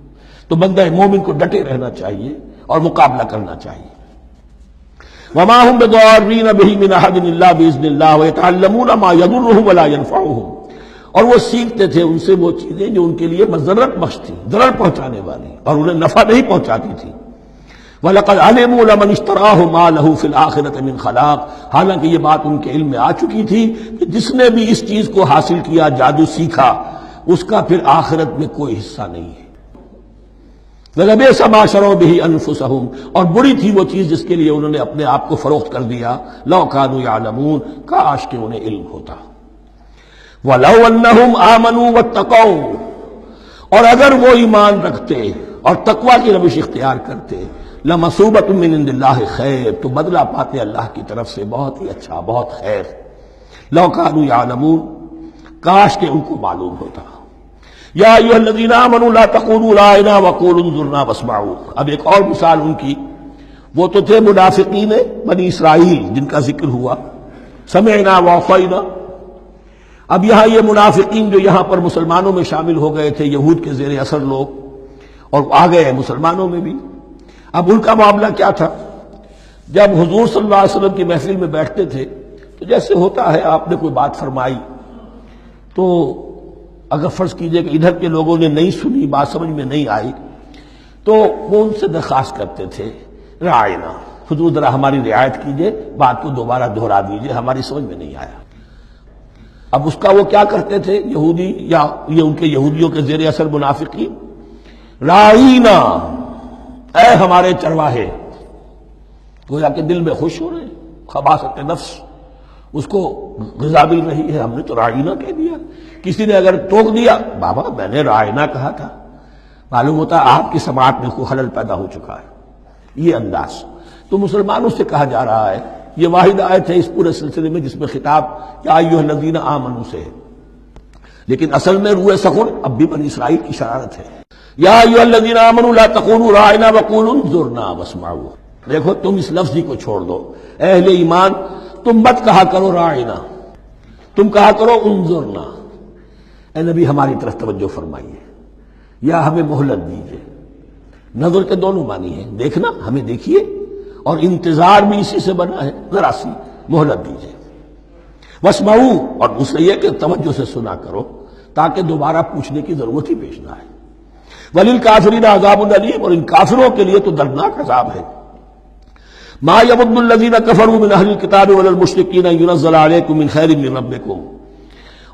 تو بندہ مومن کو ڈٹے رہنا چاہیے اور مقابلہ کرنا چاہیے۔ وما هم بضارین بہ من احد الا باذن اللہ ویتعلمون ما یضرهم ولا ينفعهم، اور وہ سیکھتے تھے ان سے وہ چیزیں جو ان کے لیے مضرت بخش تھی، ضرر پہنچانے والی، اور انہیں نفع نہیں پہنچاتی تھی۔ وَلَقَدْ عَلِمُوا لَمَنِ اشْتَرَاهُ مَا لَهُ فِي الْآخِرَةِ مِنْ خَلَاقٍ، حالانکہ یہ بات ان کے علم میں آ چکی تھی کہ جس نے بھی اس چیز کو حاصل کیا، جادو سیکھا، اس کا پھر آخرت میں کوئی حصہ نہیں ہے۔ وَلَبِئْسَ مَا شَرَوْا بِهِ أَنفُسَهُمْ، اور بری تھی وہ چیز جس کے لیے انہوں نے اپنے آپ کو فروخت کر دیا۔ لَوْ كَانُوا يَعْلَمُونَ، کاش کہ انہیں علم ہوتا۔ وَلَوْ أَنَّهُمْ آمَنُوا وَاتَّقَوْا، اور اگر وہ ایمان رکھتے اور تقوی کی روش اختیار کرتے، لَمَثُوبَةٌ مِّنْ عِندِ اللَّهِ خَيْرٌ، تو بدلہ پاتے اللہ کی طرف سے بہت ہی اچھا، بہت خیر۔ لَوْ كَانُوا يَعْلَمُونَ، کاش کہ ان کو معلوم ہوتا۔ یا ایھا الذین آمنوا لا تقولوا رأینا وقولوا انظرنا واسمعوا، اب ایک اور مثال ان کی، وہ تو تھے منافقین بنی اسرائیل جن کا ذکر ہوا، سمعنا وعصینا۔ اب یہاں یہ منافقین جو یہاں پر مسلمانوں میں شامل ہو گئے تھے، یہود کے زیر اثر لوگ، اور آ گئے ہیں مسلمانوں میں بھی۔ اب ان کا معاملہ کیا تھا؟ جب حضور صلی اللہ علیہ وسلم کی محفل میں بیٹھتے تھے تو جیسے ہوتا ہے، آپ نے کوئی بات فرمائی تو اگر فرض کیجئے کہ ادھر کے لوگوں نے نہیں سنی، بات سمجھ میں نہیں آئی، تو وہ ان سے درخواست کرتے تھے رعاینا، حضور ذرا ہماری رعایت کیجئے، بات کو دوبارہ دہرا دیجئے، ہماری سمجھ میں نہیں آیا۔ اب اس کا وہ کیا کرتے تھے یہودی، یا یہ ان کے یہودیوں کے زیر اثر منافقین، رعاینا، اے ہمارے چرواہے، گویا کہ دل میں خوش ہو رہے ہیں، خباثت نفس اس کو غذا مل رہی ہے، ہم نے تو رعاینا کہہ دیا۔ کسی نے اگر ٹوک دیا، بابا میں نے رعاینا کہا تھا، معلوم ہوتا آپ کی سماعت میں کوئی خلل پیدا ہو چکا ہے، یہ انداز۔ تو مسلمانوں سے کہا جا رہا ہے، یہ واحد آیت ہے اس پورے سلسلے میں جس میں خطاب یا ایھا الذین آمنوا سے ہے، لیکن اصل میں روئے سخن اب بھی بنی اسرائیل کی شرارت ہے۔ یا ایھا الذین آمنوا لا تقولوا رأینا وقولوا انظرنا واسمعوا، دیکھو تم اس لفظ ہی کو چھوڑ دو، اے اہل ایمان تم مت کہا کرو رعاینا، تم کہا کرو انظرنا، اے نبی ہماری طرف توجہ فرمائیے، یا ہمیں مہلت دیجیے۔ نظر کے دونوں معنی ہیں، دیکھنا، ہمیں دیکھیے، اور انتظار بھی اسی سے بنا ہے، ذرا سی مہلت دیجیے۔ واسمعوا، اور دوسرے یہ کہ توجہ سے سنا کرو تاکہ دوبارہ پوچھنے کی ضرورت ہی پیش نہ آئے۔ وللکافرین عذاب علیم، اور ان کافروں کے لیے تو دردناک عذاب ہے۔ ما یود الذین کفروا من اہل الکتاب ولا المشرکین ان ینزل علیکم من خیر من ربکم،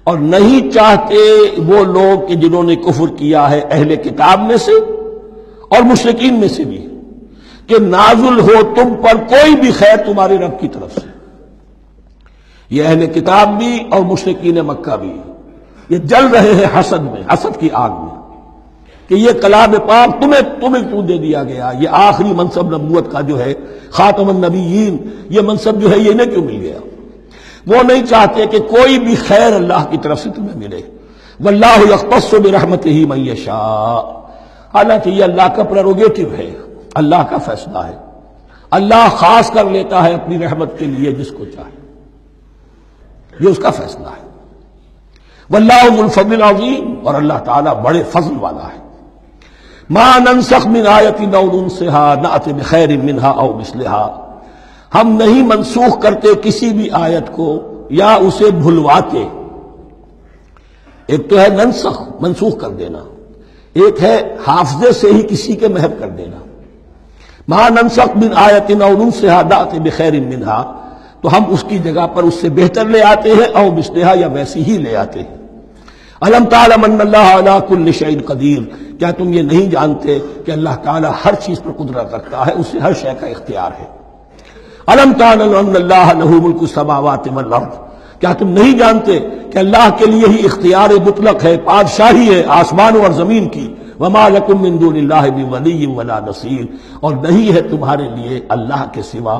اور نہیں چاہتے وہ لوگ کہ جنہوں نے کفر کیا ہے اہل کتاب میں سے اور مشرکین میں سے بھی، کہ نازل ہو تم پر کوئی بھی خیر تمہارے رب کی طرف سے۔ یہ اہل کتاب بھی اور مشرکین مکہ بھی، یہ جل رہے ہیں حسد میں، حسد کی آگ میں، کہ یہ کلام پاک تمہیں کیوں دے دیا گیا، یہ آخری منصب نبوت کا جو ہے خاتم النبیین، یہ منصب جو ہے یہ انہیں کیوں مل گیا؟ وہ نہیں چاہتے کہ کوئی بھی خیر اللہ کی طرف سے تمہیں ملے۔ واللہ یختص برحمتہ من یشاء، حالانکہ یہ اللہ کا پریروگیٹو ہے، اللہ کا فیصلہ ہے، اللہ خاص کر لیتا ہے اپنی رحمت کے لیے جس کو چاہے، یہ اس کا فیصلہ ہے۔ واللہ ذو الفضل العظیم، اور اللہ تعالیٰ بڑے فضل والا ہے۔ ما ننسخ من آیت او ننسها نأت بخیر منها او مثلها، ہم نہیں منسوخ کرتے کسی بھی آیت کو یا اسے بھلواتے۔ ایک تو ہے ننسخ، منسوخ کر دینا، ایک ہے حافظے سے ہی کسی کے محو کر دینا۔ ما ننسخ من آیت او ننسها نأت بخیر منها، تو ہم اس کی جگہ پر اس سے بہتر لے آتے ہیں، او مثلها یا ویسی ہی لے آتے ہیں۔ الم تعلم ان اللہ علی کل شیء قدیر، کیا تم یہ نہیں جانتے کہ اللہ تعالیٰ ہر چیز پر قدرت رکھتا ہے، اسے ہر شے کا اختیار ہے۔ الم تعلم ان اللہ لہ ملک السماوات والارض، کیا تم نہیں جانتے کہ اللہ کے لیے ہی اختیار مطلق ہے، بادشاہی ہے آسمانوں اور زمین کی۔ وما لکم من دون اللہ من ولی ولا نصیر، اور نہیں ہے تمہارے لیے اللہ کے سوا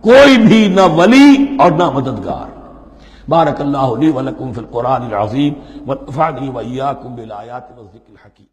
کوئی بھی نہ ولی اور نہ مددگار۔ بارک اللہ لی ولکم فی القرآن العظیم ونفعنی وإیاکم بالآیات والذکر الحکیم۔